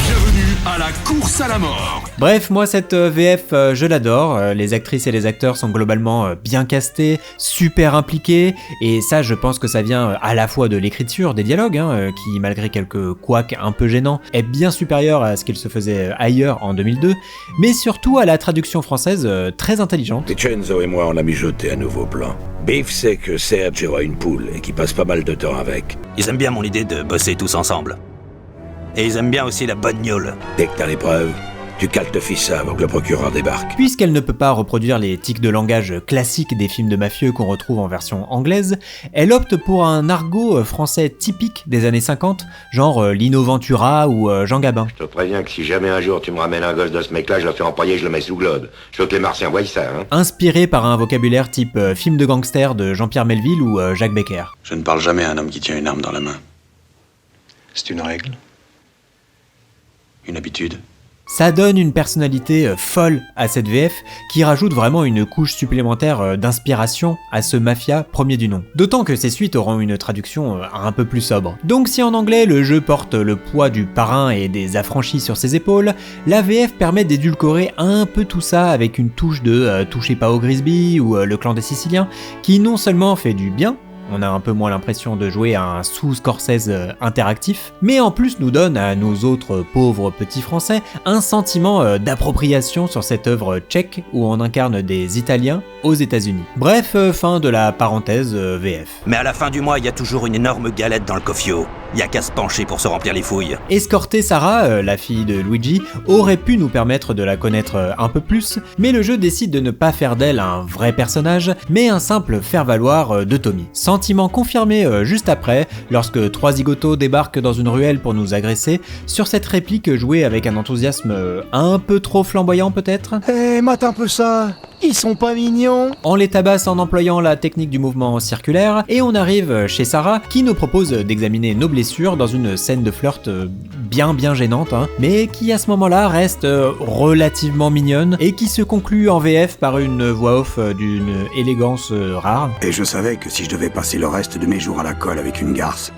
Speaker 13: Bienvenue à la course à la mort.
Speaker 1: Bref, moi cette VF, je l'adore. Les actrices et les acteurs sont globalement bien castés, super impliqués, et ça je pense que ça vient à la fois de l'écriture des dialogues, qui malgré quelques couacs un peu gênants, est bien supérieur à ce qu'il se faisait ailleurs en 2002, mais surtout à la traduction française très intelligente.
Speaker 5: Vincenzo et moi on a mijoté un nouveau plan. Biff sait que Serge aura une poule et qu'il passe pas mal de temps avec.
Speaker 8: Ils aiment bien mon idée de bosser tous ensemble. Et ils aiment bien aussi la bonne gnôle.
Speaker 5: Dès que t'as les preuves, tu caltes-fisses ça avant que le procureur débarque.
Speaker 1: Puisqu'elle ne peut pas reproduire les tics de langage classiques des films de mafieux qu'on retrouve en version anglaise, elle opte pour un argot français typique des années 50, genre Lino Ventura ou Jean Gabin.
Speaker 14: Je te préviens que si jamais un jour tu me ramènes un gosse de ce mec-là, je le fais empailler, je le mets sous globe. Je veux que les Martiens voient ça, hein.
Speaker 1: Inspiré par un vocabulaire type film de gangster de Jean-Pierre Melville ou Jacques Becker.
Speaker 7: Je ne parle jamais à un homme qui tient une arme dans la main. C'est une règle. Une habitude.
Speaker 1: Ça donne une personnalité folle à cette VF qui rajoute vraiment une couche supplémentaire d'inspiration à ce mafia premier du nom. D'autant que ces suites auront une traduction un peu plus sobre. Donc si en anglais le jeu porte le poids du parrain et des affranchis sur ses épaules, la VF permet d'édulcorer un peu tout ça avec une touche de Touchez pas au Grisby ou le clan des Siciliens, qui non seulement fait du bien, on a un peu moins l'impression de jouer à un sous-Scorsese interactif, mais en plus nous donne à nous autres pauvres petits français un sentiment d'appropriation sur cette œuvre tchèque où on incarne des Italiens aux États-Unis. Bref, fin de la parenthèse VF.
Speaker 8: Mais à la fin du mois, il y a toujours une énorme galette dans le cofio. Il y a qu'à se pencher pour se remplir les fouilles.
Speaker 1: Escorter Sarah, la fille de Luigi, aurait pu nous permettre de la connaître un peu plus, mais le jeu décide de ne pas faire d'elle un vrai personnage, mais un simple faire-valoir de Tommy. Sentiment confirmé juste après, lorsque trois zigotos débarquent dans une ruelle pour nous agresser, sur cette réplique jouée avec un enthousiasme un peu trop flamboyant peut-être.
Speaker 6: Mate un peu ça, ils sont pas mignons.
Speaker 1: On les tabasse en employant la technique du mouvement circulaire, et on arrive chez Sarah, qui nous propose d'examiner nos blessures dans une scène de flirt bien gênante, mais qui à ce moment-là reste relativement mignonne, et qui se conclut en VF par une voix off d'une élégance rare.
Speaker 3: Et je savais que si je devais passer le reste de mes jours à la colle avec une garce,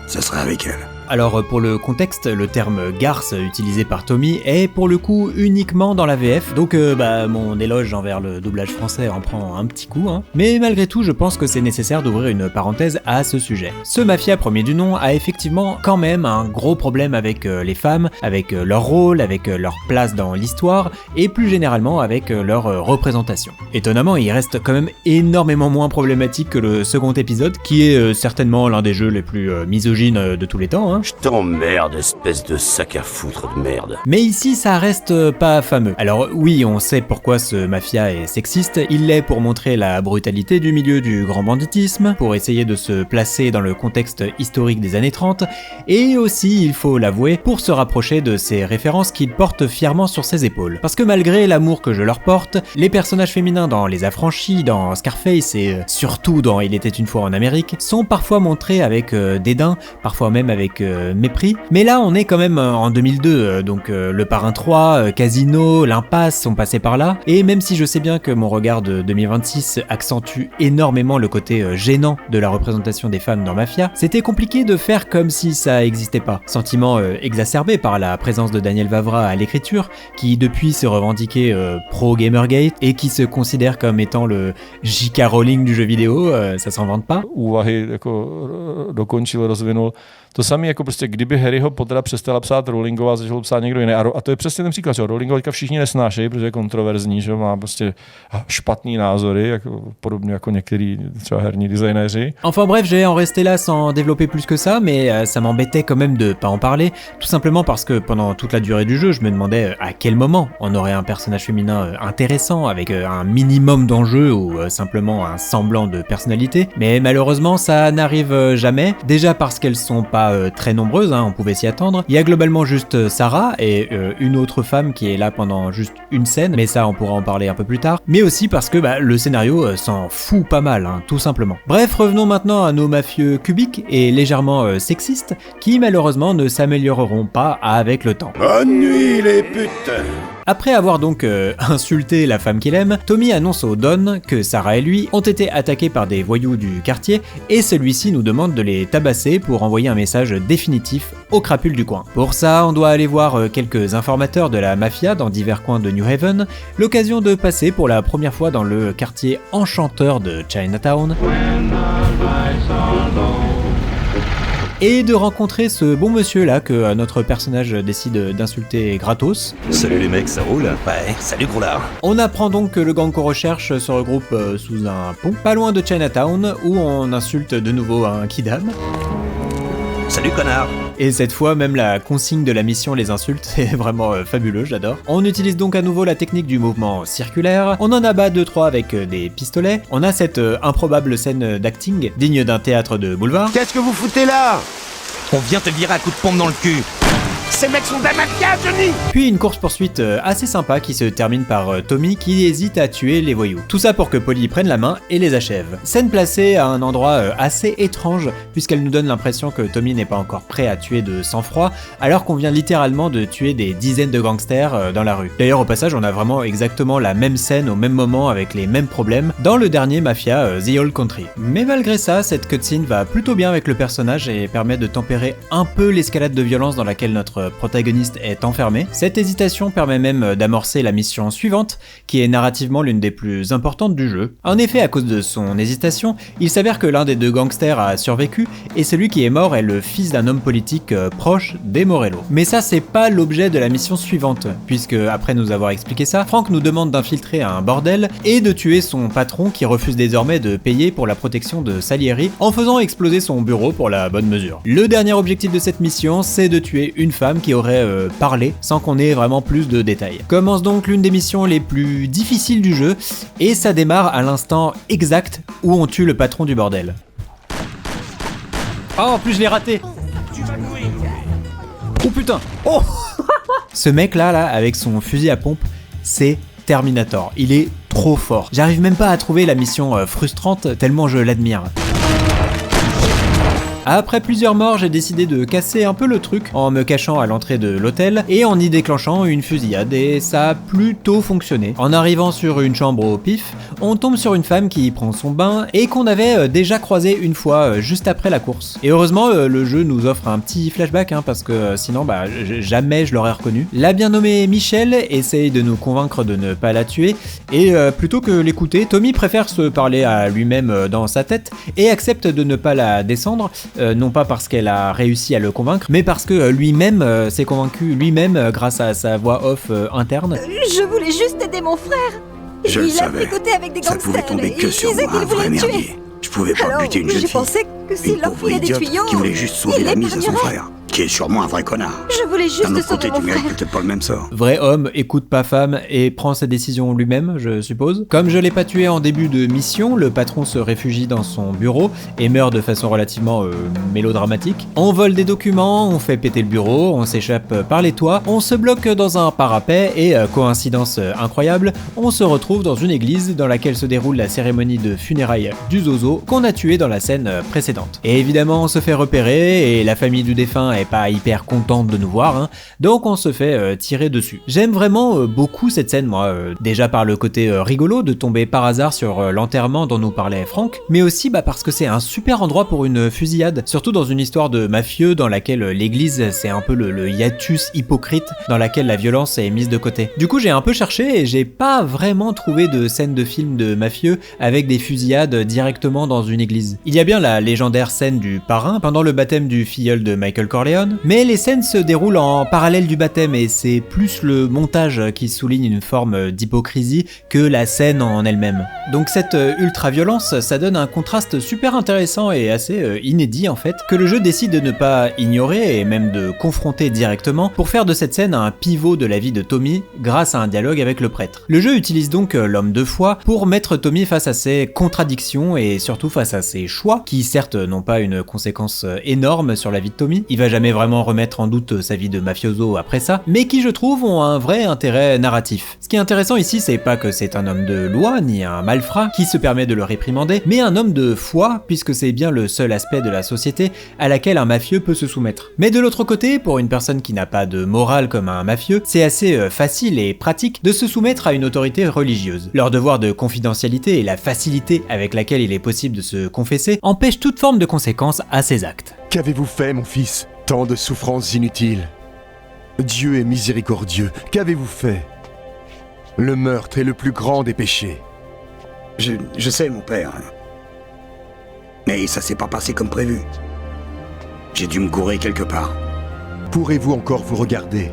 Speaker 3: ce serait avec elle.
Speaker 1: Alors pour le contexte, le terme garce utilisé par Tommy est pour le coup uniquement dans la VF, donc mon éloge envers le doublage français en prend un petit coup, mais malgré tout je pense que c'est nécessaire d'ouvrir une parenthèse à ce sujet. Ce mafia premier du nom a effectivement quand même un gros problème avec les femmes, avec leur rôle, avec leur place dans l'histoire, et plus généralement avec leur représentation. Étonnamment, il reste quand même énormément moins problématique que le second épisode, qui est certainement l'un des jeux les plus misogynes de tous les temps. Je
Speaker 8: t'emmerde, espèce de sac à foutre de merde.
Speaker 1: Mais ici, ça reste pas fameux. Alors oui, on sait pourquoi ce mafia est sexiste, il l'est pour montrer la brutalité du milieu du grand banditisme, pour essayer de se placer dans le contexte historique des années 30, et aussi, il faut l'avouer, pour se rapprocher de ces références qu'il porte fièrement sur ses épaules. Parce que malgré l'amour que je leur porte, les personnages féminins dans Les Affranchis, dans Scarface et surtout dans Il était une fois en Amérique, sont parfois montrés avec dédain, parfois même avec mépris, mais là on est quand même en 2002, donc Le Parrain 3, Casino, L'Impasse sont passés par là, et même si je sais bien que mon regard de 2026 accentue énormément le côté gênant de la représentation des femmes dans Mafia, c'était compliqué de faire comme si ça existait pas. Sentiment exacerbé par la présence de Daniel Vavra à l'écriture, qui depuis se revendiquait pro-Gamergate, et qui se considère comme étant le J.K. Rowling du jeu vidéo, ça s'en vante pas.
Speaker 15: Úvahy jako dokončil, rozvinul To samé jako prostě, kdyby Harryho Pottera přestala psát Rowlingová a začal psát někdo jiný. A to je přesně ten příklad, že Rowlingova všichni nesnášejí, protože je kontroverzní, že má prostě špatný názory, jako, podobně jako některý třeba herní designéři.
Speaker 1: Enfin bref, j'ai en resté là sans développer plus que ça, mais ça m'embêtait quand même de pas en parler, tout simplement parce que pendant toute la durée du jeu, je me demandais à quel moment on aurait un personnage féminin intéressant, avec un minimum d'enjeux ou simplement un semblant de personnalité, mais malheureusement ça n'arrive jamais, déjà parce qu'elles sont pas très nombreuses, hein, on pouvait s'y attendre. Il y a globalement juste Sarah et une autre femme qui est là pendant juste une scène, mais ça on pourra en parler un peu plus tard, mais aussi parce que le scénario s'en fout pas mal, hein, tout simplement. Bref, revenons maintenant à nos mafieux cubiques et légèrement sexistes, qui malheureusement ne s'amélioreront pas avec le temps.
Speaker 5: Bonne nuit les putains.
Speaker 1: Après avoir donc insulté la femme qu'il aime, Tommy annonce au Don que Sarah et lui ont été attaqués par des voyous du quartier et celui-ci nous demande de les tabasser pour envoyer un message définitif aux crapules du coin. Pour ça, on doit aller voir quelques informateurs de la mafia dans divers coins de New Haven, l'occasion de passer pour la première fois dans le quartier enchanteur de Chinatown. Et de rencontrer ce bon monsieur là que notre personnage décide d'insulter gratos.
Speaker 8: Salut les mecs, ça roule? Ouais, salut gros lard.
Speaker 1: On apprend donc que le gang qu'on recherche se regroupe sous un pont, pas loin de Chinatown, où on insulte de nouveau un kidam.
Speaker 8: Salut connard.
Speaker 1: Et cette fois, même la consigne de la mission les insulte, c'est vraiment fabuleux, j'adore. On utilise donc à nouveau la technique du mouvement circulaire, on en abat 2-3 avec des pistolets, on a cette improbable scène d'acting, digne d'un théâtre de boulevard.
Speaker 6: Qu'est-ce que vous foutez là?
Speaker 8: On vient te virer à coups de pompe dans le cul.
Speaker 11: Ces mecs sont des mafias, Johnny!
Speaker 1: Puis une course-poursuite assez sympa qui se termine par Tommy qui hésite à tuer les voyous. Tout ça pour que Polly prenne la main et les achève. Scène placée à un endroit assez étrange puisqu'elle nous donne l'impression que Tommy n'est pas encore prêt à tuer de sang-froid alors qu'on vient littéralement de tuer des dizaines de gangsters dans la rue. D'ailleurs au passage on a vraiment exactement la même scène au même moment avec les mêmes problèmes dans le dernier Mafia The Old Country. Mais malgré ça, cette cutscene va plutôt bien avec le personnage et permet de tempérer un peu l'escalade de violence dans laquelle notre protagoniste est enfermé. Cette hésitation permet même d'amorcer la mission suivante, qui est narrativement l'une des plus importantes du jeu. En effet, à cause de son hésitation, il s'avère que l'un des deux gangsters a survécu, et celui qui est mort est le fils d'un homme politique proche des Morello. Mais ça, c'est pas l'objet de la mission suivante, puisque après nous avoir expliqué ça, Frank nous demande d'infiltrer un bordel et de tuer son patron qui refuse désormais de payer pour la protection de Salieri en faisant exploser son bureau pour la bonne mesure. Le dernier objectif de cette mission, c'est de tuer une femme qui aurait parlé sans qu'on ait vraiment plus de détails. Commence donc l'une des missions les plus difficiles du jeu et ça démarre à l'instant exact où on tue le patron du bordel. Oh, en plus je l'ai raté. Oh putain. Oh. Ce mec là avec son fusil à pompe, c'est Terminator. Il est trop fort. J'arrive même pas à trouver la mission frustrante tellement je l'admire. Après plusieurs morts, j'ai décidé de casser un peu le truc en me cachant à l'entrée de l'hôtel et en y déclenchant une fusillade et ça a plutôt fonctionné. En arrivant sur une chambre au pif, on tombe sur une femme qui prend son bain et qu'on avait déjà croisée une fois juste après la course. Et heureusement, le jeu nous offre un petit flashback parce que sinon jamais je l'aurais reconnu. La bien nommée Michelle essaye de nous convaincre de ne pas la tuer et plutôt que l'écouter, Tommy préfère se parler à lui-même dans sa tête et accepte de ne pas la descendre. Non pas parce qu'elle a réussi à le convaincre, mais parce que lui-même s'est convaincu lui-même grâce à sa voix off interne.
Speaker 16: Je voulais juste aider mon frère.
Speaker 3: Je le
Speaker 16: il
Speaker 3: savais.
Speaker 16: a fricoté avec des gangsters.
Speaker 3: Ça pouvait tomber que sur moi, un vrai merdier. Je pouvais pas
Speaker 16: Alors,
Speaker 3: buter une jeune
Speaker 16: je
Speaker 3: fille.
Speaker 16: pensais que s'il
Speaker 3: Une
Speaker 16: leur
Speaker 3: pauvre
Speaker 16: filait des
Speaker 3: idiote
Speaker 16: tuyaux,
Speaker 3: qui voulait juste sauver
Speaker 16: il
Speaker 3: la mise à son
Speaker 16: l'épargnerait.
Speaker 3: frère, qui est sûrement un vrai connard.
Speaker 16: Je voulais juste
Speaker 3: D'un autre côté,
Speaker 16: sauver
Speaker 3: tu
Speaker 16: mon
Speaker 3: mérites
Speaker 16: frère.
Speaker 3: peut-être pas le même sort.
Speaker 1: Vrai homme écoute pas femme et prend ses décisions lui-même, je suppose. Comme je l'ai pas tué en début de mission, le patron se réfugie dans son bureau et meurt de façon relativement mélodramatique. On vole des documents, on fait péter le bureau, on s'échappe par les toits, on se bloque dans un parapet et, coïncidence incroyable, on se retrouve dans une église dans laquelle se déroule la cérémonie de funérailles du Zozo qu'on a tué dans la scène précédente. Et évidemment, on se fait repérer et la famille du défunt est pas hyper contente de nous voir, donc on se fait tirer dessus. J'aime vraiment beaucoup cette scène, moi, déjà par le côté rigolo de tomber par hasard sur l'enterrement dont nous parlait Frank, mais aussi parce que c'est un super endroit pour une fusillade, surtout dans une histoire de mafieux dans laquelle l'église c'est un peu le hiatus hypocrite dans laquelle la violence est mise de côté. Du coup j'ai un peu cherché et j'ai pas vraiment trouvé de scène de film de mafieux avec des fusillades directement dans une église. Il y a bien la légende légendaire scène du parrain pendant le baptême du filleul de Michael Corleone, mais les scènes se déroulent en parallèle du baptême et c'est plus le montage qui souligne une forme d'hypocrisie que la scène en elle-même. Donc cette ultra-violence, ça donne un contraste super intéressant et assez inédit en fait, que le jeu décide de ne pas ignorer et même de confronter directement pour faire de cette scène un pivot de la vie de Tommy grâce à un dialogue avec le prêtre. Le jeu utilise donc l'homme de foi pour mettre Tommy face à ses contradictions et surtout face à ses choix, qui certes n'ont pas une conséquence énorme sur la vie de Tommy, il va jamais vraiment remettre en doute sa vie de mafioso après ça, mais qui je trouve ont un vrai intérêt narratif. Ce qui est intéressant ici, c'est pas que c'est un homme de loi, ni un malfrat qui se permet de le réprimander, mais un homme de foi, puisque c'est bien le seul aspect de la société à laquelle un mafieux peut se soumettre. Mais de l'autre côté, pour une personne qui n'a pas de morale comme un mafieux, c'est assez facile et pratique de se soumettre à une autorité religieuse. Leur devoir de confidentialité et la facilité avec laquelle il est possible de se confesser empêchent toute forme de conséquence à ces actes.
Speaker 6: Qu'avez-vous fait, mon fils? Tant de souffrances inutiles. Dieu est miséricordieux. Qu'avez-vous fait? Le meurtre est le plus grand des péchés.
Speaker 3: Je sais, mon père. Mais ça s'est pas passé comme prévu. J'ai dû me gourer quelque part.
Speaker 6: Pourrez-vous encore vous regarder?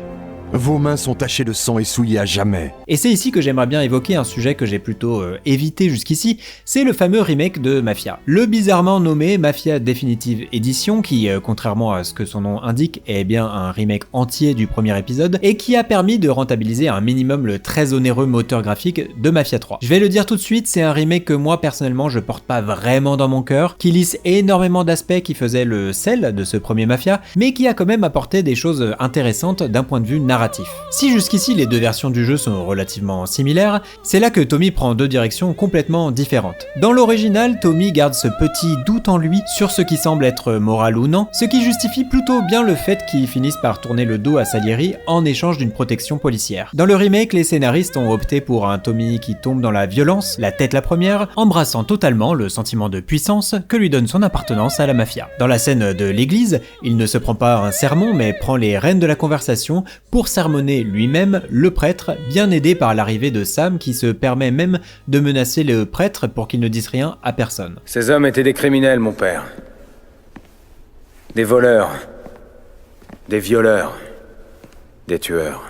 Speaker 6: Vos mains sont tachées de sang et souillées à jamais.
Speaker 1: Et c'est ici que j'aimerais bien évoquer un sujet que j'ai plutôt évité jusqu'ici, c'est le fameux remake de Mafia. Le bizarrement nommé Mafia Definitive Edition, qui, contrairement à ce que son nom indique, est bien un remake entier du premier épisode, et qui a permis de rentabiliser un minimum le très onéreux moteur graphique de Mafia 3. Je vais le dire tout de suite, c'est un remake que moi personnellement je porte pas vraiment dans mon cœur, qui lisse énormément d'aspects qui faisaient le sel de ce premier Mafia, mais qui a quand même apporté des choses intéressantes d'un point de vue narratif. Si jusqu'ici les deux versions du jeu sont relativement similaires, c'est là que Tommy prend deux directions complètement différentes. Dans l'original, Tommy garde ce petit doute en lui sur ce qui semble être moral ou non, ce qui justifie plutôt bien le fait qu'il finisse par tourner le dos à Salieri en échange d'une protection policière. Dans le remake, les scénaristes ont opté pour un Tommy qui tombe dans la violence, la tête la première, embrassant totalement le sentiment de puissance que lui donne son appartenance à la mafia. Dans la scène de l'église, il ne se prend pas un sermon mais prend les rênes de la conversation pour sermonner lui-même le prêtre, bien aidé par l'arrivée de Sam qui se permet même de menacer le prêtre pour qu'il ne dise rien à personne.
Speaker 17: Ces hommes étaient des criminels, mon père. Des voleurs. Des violeurs. Des tueurs.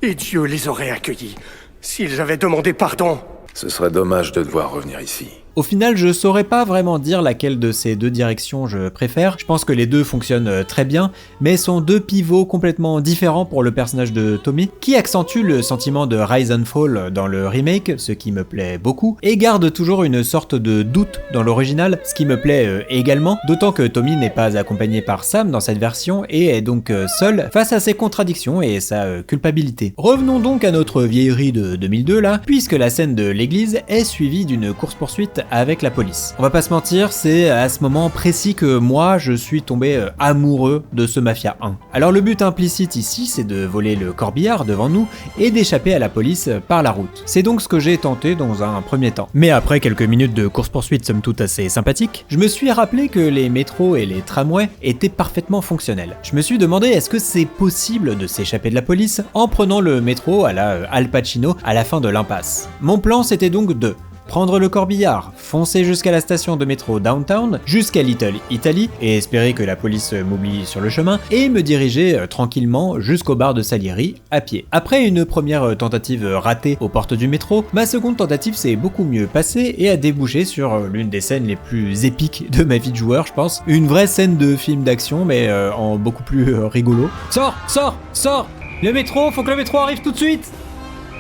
Speaker 18: Et Dieu les aurait accueillis s'ils avaient demandé pardon.
Speaker 19: Ce serait dommage de devoir revenir ici.
Speaker 1: Au final, je saurais pas vraiment dire laquelle de ces deux directions je préfère. Je pense que les deux fonctionnent très bien, mais sont deux pivots complètement différents pour le personnage de Tommy, qui accentue le sentiment de rise and fall dans le remake, ce qui me plaît beaucoup, et garde toujours une sorte de doute dans l'original, ce qui me plaît également, d'autant que Tommy n'est pas accompagné par Sam dans cette version et est donc seul face à ses contradictions et sa culpabilité. Revenons donc à notre vieillerie de 2002 là, puisque la scène de l'église est suivie d'une course-poursuite avec la police. On va pas se mentir, c'est à ce moment précis que moi je suis tombé amoureux de ce Mafia 1. Alors le but implicite ici, c'est de voler le corbillard devant nous et d'échapper à la police par la route. C'est donc ce que j'ai tenté dans un premier temps. Mais après quelques minutes de course-poursuite somme toute assez sympathique, je me suis rappelé que les métros et les tramways étaient parfaitement fonctionnels. Je me suis demandé est-ce que c'est possible de s'échapper de la police en prenant le métro à la Al Pacino à la fin de l'impasse. Mon plan c'était donc de prendre le corbillard, foncer jusqu'à la station de métro Downtown, jusqu'à Little Italy, et espérer que la police m'oublie sur le chemin, et me diriger tranquillement jusqu'au bar de Salieri à pied. Après une première tentative ratée aux portes du métro, ma seconde tentative s'est beaucoup mieux passée et a débouché sur l'une des scènes les plus épiques de ma vie de joueur, je pense. Une vraie scène de film d'action, mais en beaucoup plus rigolo. Sors! Sors! Sors! Le métro, faut que le métro arrive tout de suite!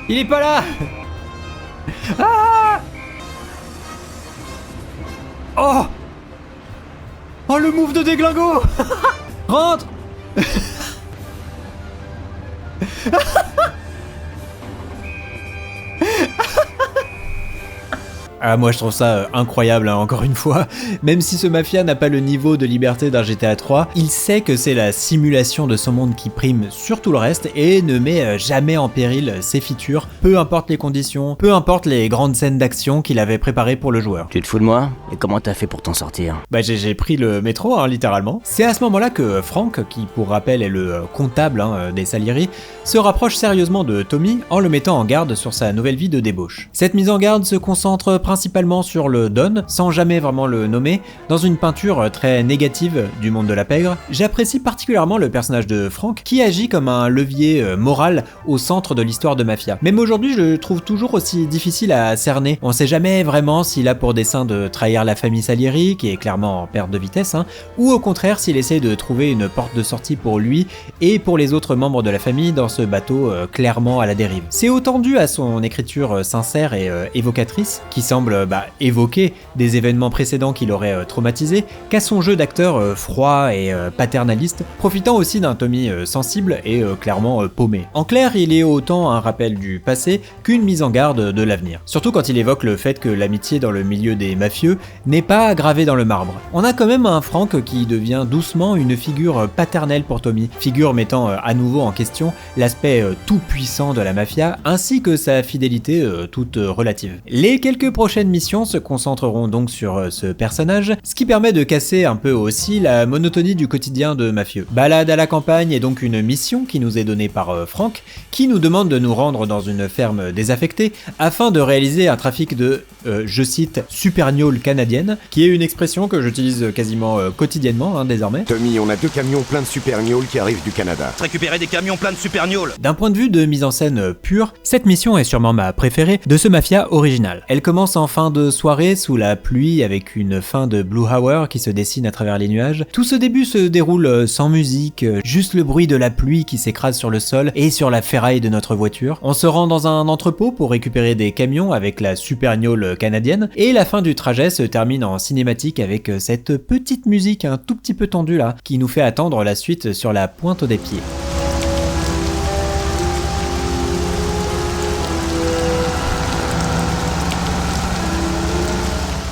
Speaker 1: Il est pas là! Ah! Oh! Oh le move de déglingo! Rentre! Ah, moi je trouve ça incroyable, hein, encore une fois. Même si ce mafia n'a pas le niveau de liberté d'un GTA 3, il sait que c'est la simulation de son monde qui prime sur tout le reste et ne met jamais en péril ses features, peu importe les conditions, peu importe les grandes scènes d'action qu'il avait préparées pour le joueur.
Speaker 20: Tu te fous de moi? Et comment t'as fait pour t'en sortir?
Speaker 1: Bah j'ai pris le métro, hein, littéralement. C'est à ce moment-là que Frank, qui pour rappel est le comptable des Salieri, se rapproche sérieusement de Tommy en le mettant en garde sur sa nouvelle vie de débauche. Cette mise en garde se concentre principalement sur le Don, sans jamais vraiment le nommer, dans une peinture très négative du monde de la pègre. J'apprécie particulièrement le personnage de Frank, qui agit comme un levier moral au centre de l'histoire de mafia. Même aujourd'hui, je le trouve toujours aussi difficile à cerner. On sait jamais vraiment s'il a pour dessein de trahir la famille Salieri, qui est clairement en perte de vitesse, ou au contraire s'il essaie de trouver une porte de sortie pour lui et pour les autres membres de la famille dans ce bateau clairement à la dérive. C'est autant dû à son écriture sincère et évocatrice, qui semble évoquer des événements précédents qui l'auraient traumatisé, qu'à son jeu d'acteur froid et paternaliste, profitant aussi d'un Tommy sensible et clairement paumé. En clair, il est autant un rappel du passé qu'une mise en garde de l'avenir. Surtout quand il évoque le fait que l'amitié dans le milieu des mafieux n'est pas gravée dans le marbre. On a quand même un Frank qui devient doucement une figure paternelle pour Tommy, figure mettant à nouveau en question l'aspect tout puissant de la mafia, ainsi que sa fidélité toute relative. Les quelques prochaines missions se concentreront donc sur ce personnage, ce qui permet de casser un peu aussi la monotonie du quotidien de mafieux. Balade à la campagne est donc une mission qui nous est donnée par Frank, qui nous demande de nous rendre dans une ferme désaffectée afin de réaliser un trafic de, je cite, supergnole canadienne, qui est une expression que j'utilise quasiment quotidiennement désormais.
Speaker 12: Tommy, on a 2 camions pleins de supergnole qui arrivent du Canada.
Speaker 8: Récupérer des camions pleins de supergnole.
Speaker 1: D'un point de vue de mise en scène pure, cette mission est sûrement ma préférée de ce Mafia original. Elle commence en fin de soirée sous la pluie avec une fin de Blue Hour qui se dessine à travers les nuages. Tout ce début se déroule sans musique, juste le bruit de la pluie qui s'écrase sur le sol et sur la ferraille de notre voiture. On se rend dans un entrepôt pour récupérer des camions avec la supergnole canadienne et la fin du trajet se termine en cinématique avec cette petite musique un tout petit peu tendue là qui nous fait attendre la suite sur la pointe des pieds.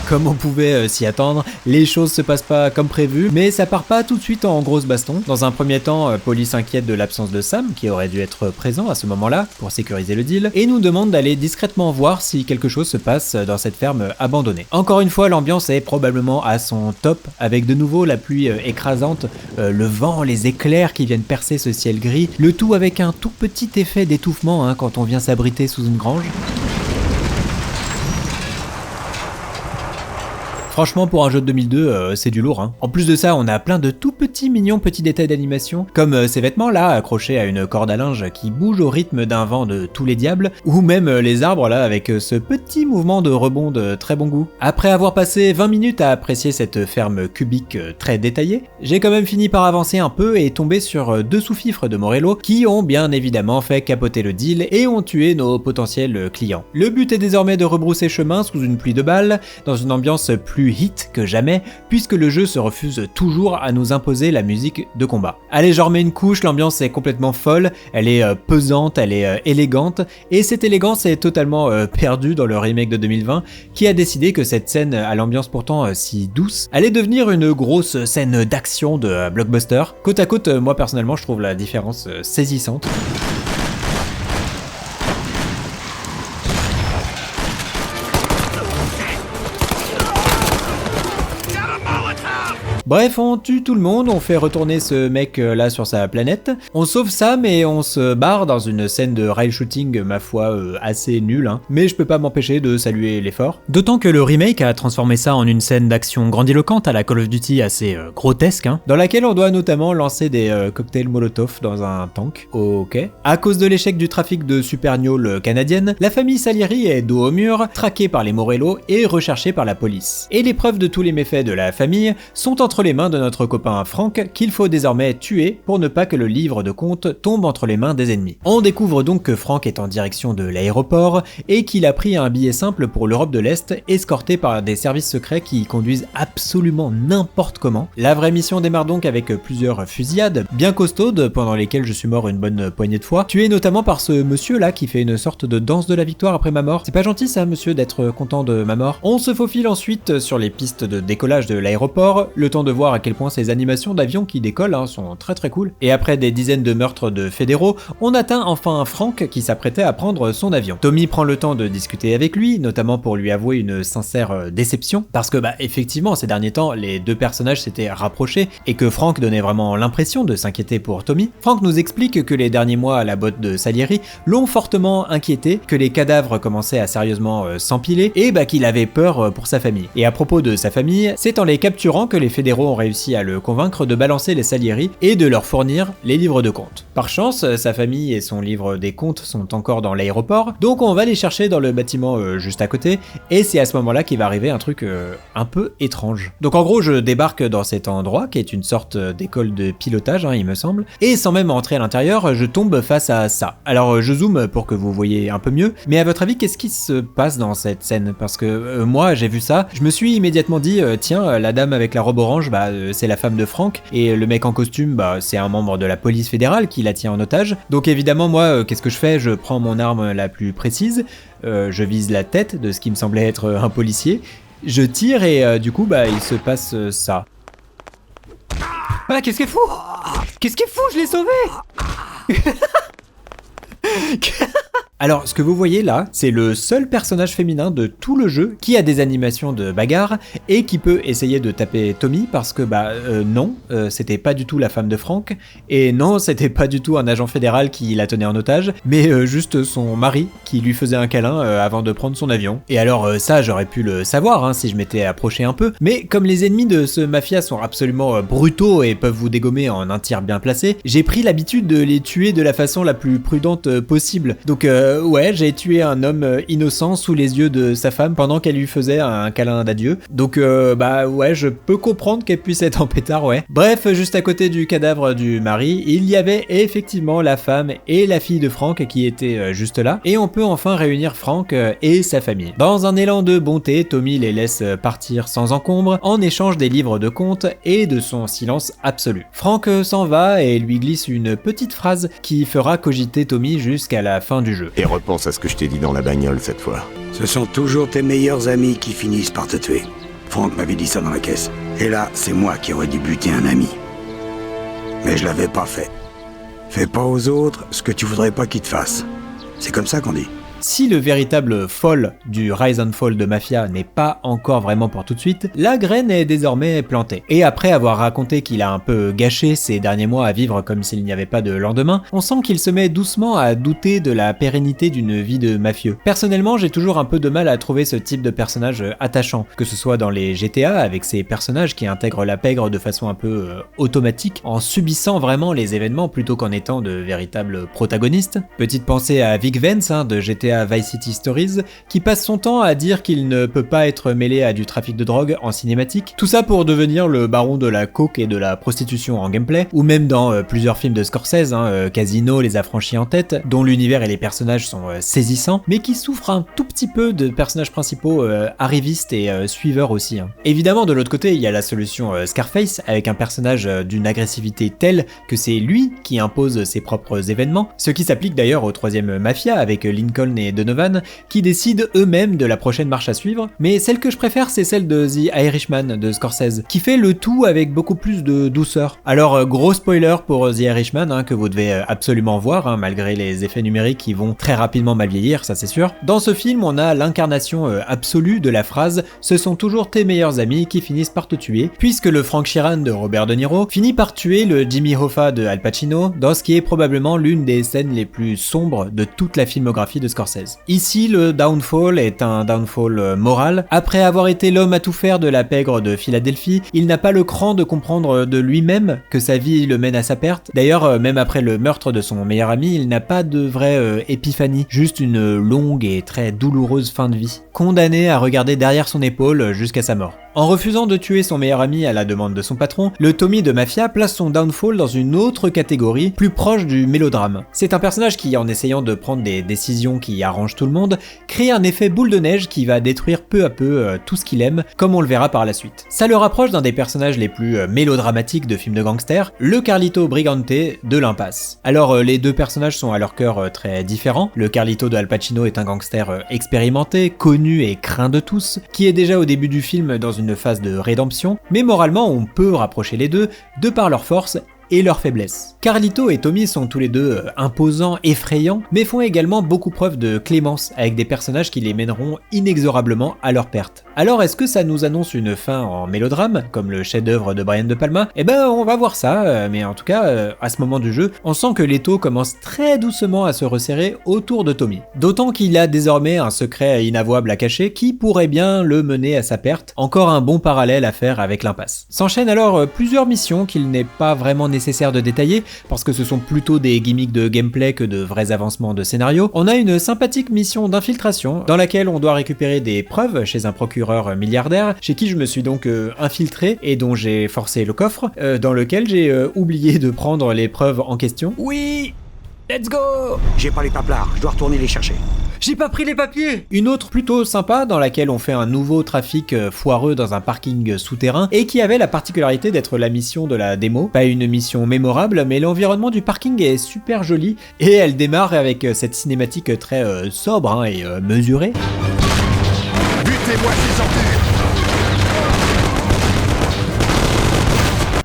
Speaker 1: Comme on pouvait s'y attendre, les choses se passent pas comme prévu, mais ça part pas tout de suite en grosse baston. Dans un premier temps, Polly s'inquiète de l'absence de Sam, qui aurait dû être présent à ce moment-là pour sécuriser le deal, et nous demande d'aller discrètement voir si quelque chose se passe dans cette ferme abandonnée. Encore une fois, l'ambiance est probablement à son top, avec de nouveau la pluie écrasante, le vent, les éclairs qui viennent percer ce ciel gris, le tout avec un tout petit effet d'étouffement quand on vient s'abriter sous une grange. Franchement, pour un jeu de 2002, c'est du lourd. En plus de ça, on a plein de tout petits mignons petits détails d'animation, comme ces vêtements là, accrochés à une corde à linge qui bouge au rythme d'un vent de tous les diables, ou même les arbres là, avec ce petit mouvement de rebond de très bon goût. Après avoir passé 20 minutes à apprécier cette ferme cubique très détaillée, j'ai quand même fini par avancer un peu et tomber sur 2 sous-fifres de Morello qui ont bien évidemment fait capoter le deal et ont tué nos potentiels clients. Le but est désormais de rebrousser chemin sous une pluie de balles, dans une ambiance plus hit que jamais, puisque le jeu se refuse toujours à nous imposer la musique de combat. Allez, j'en remets une couche, l'ambiance est complètement folle, elle est pesante, elle est élégante, et cette élégance est totalement perdue dans le remake de 2020, qui a décidé que cette scène à l'ambiance pourtant si douce allait devenir une grosse scène d'action de blockbuster. Côte à côte, moi personnellement, je trouve la différence saisissante. Bref, on tue tout le monde, on fait retourner ce mec là sur sa planète, on sauve Sam et on se barre dans une scène de rail shooting, ma foi, assez nulle, mais je peux pas m'empêcher de saluer l'effort. D'autant que le remake a transformé ça en une scène d'action grandiloquente à la Call of Duty assez grotesque, dans laquelle on doit notamment lancer des cocktails Molotov dans un tank. Ok. À cause de l'échec du trafic de supergnole canadienne, la famille Salieri est dos au mur, traquée par les Morello et recherchée par la police. Et les preuves de tous les méfaits de la famille sont entre les mains de notre copain Frank, qu'il faut désormais tuer pour ne pas que le livre de compte tombe entre les mains des ennemis. On découvre donc que Frank est en direction de l'aéroport et qu'il a pris un billet simple pour l'Europe de l'Est, escorté par des services secrets qui conduisent absolument n'importe comment. La vraie mission démarre donc avec plusieurs fusillades bien costaudes pendant lesquelles je suis mort une bonne poignée de fois, tué notamment par ce monsieur là qui fait une sorte de danse de la victoire après ma mort. C'est pas gentil ça, monsieur, d'être content de ma mort. On se faufile ensuite sur les pistes de décollage de l'aéroport, le temps de voir à quel point ces animations d'avions qui décollent sont très très cool. Et après des dizaines de meurtres de fédéraux, on atteint enfin Frank qui s'apprêtait à prendre son avion. Tommy prend le temps de discuter avec lui, notamment pour lui avouer une sincère déception, parce que effectivement ces derniers temps les deux personnages s'étaient rapprochés et que Frank donnait vraiment l'impression de s'inquiéter pour Tommy. Frank nous explique que les derniers mois à la botte de Salieri l'ont fortement inquiété, que les cadavres commençaient à sérieusement s'empiler et qu'il avait peur pour sa famille. Et à propos de sa famille, c'est en les capturant que les fédéraux ont réussi à le convaincre de balancer les Salieri et de leur fournir les livres de comptes. Par chance, sa famille et son livre des comptes sont encore dans l'aéroport, donc on va les chercher dans le bâtiment juste à côté, et c'est à ce moment-là qu'il va arriver un truc un peu étrange. Donc en gros, je débarque dans cet endroit qui est une sorte d'école de pilotage, il me semble, et sans même entrer à l'intérieur, je tombe face à ça. Alors je zoome pour que vous voyez un peu mieux, mais à votre avis, qu'est-ce qui se passe dans cette scène? Parce que moi, j'ai vu ça, je me suis immédiatement dit, tiens, la dame avec la robe orange, c'est la femme de Frank, et le mec en costume, c'est un membre de la police fédérale qui la tient en otage. Donc évidemment, moi, qu'est-ce que je fais? Je prends mon arme la plus précise, je vise la tête de ce qui me semblait être un policier, je tire et du coup, il se passe ça. Ah, qu'est-ce qu'il fout? Qu'est-ce qu'il fout? Je l'ai sauvé. Alors, ce que vous voyez là, c'est le seul personnage féminin de tout le jeu qui a des animations de bagarre et qui peut essayer de taper Tommy parce que non, c'était pas du tout la femme de Frank et non, c'était pas du tout un agent fédéral qui la tenait en otage, mais juste son mari qui lui faisait un câlin avant de prendre son avion. Et alors ça, j'aurais pu le savoir si je m'étais approché un peu, mais comme les ennemis de ce mafia sont absolument brutaux et peuvent vous dégommer en un tir bien placé, j'ai pris l'habitude de les tuer de la façon la plus prudente possible. Donc ouais, j'ai tué un homme innocent sous les yeux de sa femme pendant qu'elle lui faisait un câlin d'adieu. Donc ouais, je peux comprendre qu'elle puisse être en pétard, ouais. Bref, juste à côté du cadavre du mari, il y avait effectivement la femme et la fille de Frank qui étaient juste là, et on peut enfin réunir Frank et sa famille. Dans un élan de bonté, Tommy les laisse partir sans encombre, en échange des livres de comptes et de son silence absolu. Frank s'en va et lui glisse une petite phrase qui fera cogiter Tommy jusqu'à la fin du jeu.
Speaker 6: Et repense à ce que je t'ai dit dans la bagnole cette fois.
Speaker 3: Ce sont toujours tes meilleurs amis qui finissent par te tuer. Frank m'avait dit ça dans la caisse. Et là, c'est moi qui aurais dû buter un ami. Mais je l'avais pas fait. Fais pas aux autres ce que tu voudrais pas qu'ils te fassent. C'est comme ça qu'on dit.
Speaker 1: Si le véritable fall du Rise and Fall de Mafia n'est pas encore vraiment pour tout de suite, la graine est désormais plantée. Et après avoir raconté qu'il a un peu gâché ses derniers mois à vivre comme s'il n'y avait pas de lendemain, on sent qu'il se met doucement à douter de la pérennité d'une vie de mafieux. Personnellement, j'ai toujours un peu de mal à trouver ce type de personnage attachant, que ce soit dans les GTA avec ces personnages qui intègrent la pègre de façon un peu automatique, en subissant vraiment les événements plutôt qu'en étant de véritables protagonistes. Petite pensée à Vic Vance de GTA Vice City Stories, qui passe son temps à dire qu'il ne peut pas être mêlé à du trafic de drogue en cinématique, tout ça pour devenir le baron de la coke et de la prostitution en gameplay, ou même dans plusieurs films de Scorsese, Casino, Les Affranchis en tête, dont l'univers et les personnages sont saisissants, mais qui souffrent un tout petit peu de personnages principaux arrivistes et suiveurs aussi. Évidemment, de l'autre côté, il y a la solution Scarface, avec un personnage d'une agressivité telle que c'est lui qui impose ses propres événements, ce qui s'applique d'ailleurs au troisième Mafia, avec Lincoln et Donovan, qui décident eux-mêmes de la prochaine marche à suivre, mais celle que je préfère c'est celle de The Irishman de Scorsese, qui fait le tout avec beaucoup plus de douceur. Alors gros spoiler pour The Irishman que vous devez absolument voir, malgré les effets numériques qui vont très rapidement mal vieillir, ça c'est sûr. Dans ce film on a l'incarnation absolue de la phrase « Ce sont toujours tes meilleurs amis qui finissent par te tuer », puisque le Frank Sheeran de Robert De Niro finit par tuer le Jimmy Hoffa de Al Pacino dans ce qui est probablement l'une des scènes les plus sombres de toute la filmographie de Scorsese. Ici, le downfall est un downfall moral. Après avoir été l'homme à tout faire de la pègre de Philadelphie, il n'a pas le cran de comprendre de lui-même que sa vie le mène à sa perte. D'ailleurs, même après le meurtre de son meilleur ami, il n'a pas de vraie épiphanie, juste une longue et très douloureuse fin de vie, condamné à regarder derrière son épaule jusqu'à sa mort. En refusant de tuer son meilleur ami à la demande de son patron, le Tommy de Mafia place son downfall dans une autre catégorie, plus proche du mélodrame. C'est un personnage qui, en essayant de prendre des décisions qui arrangent tout le monde, crée un effet boule de neige qui va détruire peu à peu tout ce qu'il aime, comme on le verra par la suite. Ça le rapproche d'un des personnages les plus mélodramatiques de films de gangsters, le Carlito Brigante de l'Impasse. Alors les deux personnages sont à leur cœur très différents. Le Carlito de Al Pacino est un gangster expérimenté, connu et craint de tous, qui est déjà au début du film dans une une phase de rédemption, mais moralement on peut rapprocher les deux de par leur force et leurs faiblesses. Carlito et Tommy sont tous les deux imposants, effrayants, mais font également beaucoup preuve de clémence avec des personnages qui les mèneront inexorablement à leur perte. Alors est-ce que ça nous annonce une fin en mélodrame, comme le chef-d'œuvre de Brian De Palma? Eh ben on va voir ça, mais en tout cas, à ce moment du jeu, on sent que l'étau commence très doucement à se resserrer autour de Tommy. D'autant qu'il a désormais un secret inavouable à cacher qui pourrait bien le mener à sa perte, encore un bon parallèle à faire avec l'impasse. S'enchaînent alors plusieurs missions qu'il n'est pas vraiment nécessaire de détailler, parce que ce sont plutôt des gimmicks de gameplay que de vrais avancements de scénario. On a une sympathique mission d'infiltration, dans laquelle on doit récupérer des preuves chez un procureur milliardaire, chez qui je me suis donc infiltré, et dont j'ai forcé le coffre, dans lequel j'ai oublié de prendre les preuves en question.
Speaker 11: Oui! Let's go!
Speaker 3: J'ai pas les paplards, je dois retourner les chercher.
Speaker 11: J'ai pas pris les papiers!
Speaker 1: Une autre plutôt sympa dans laquelle on fait un nouveau trafic foireux dans un parking souterrain et qui avait la particularité d'être la mission de la démo. Pas une mission mémorable, mais l'environnement du parking est super joli et elle démarre avec cette cinématique très sobre et mesurée.
Speaker 13: Butez-moi ces ordures!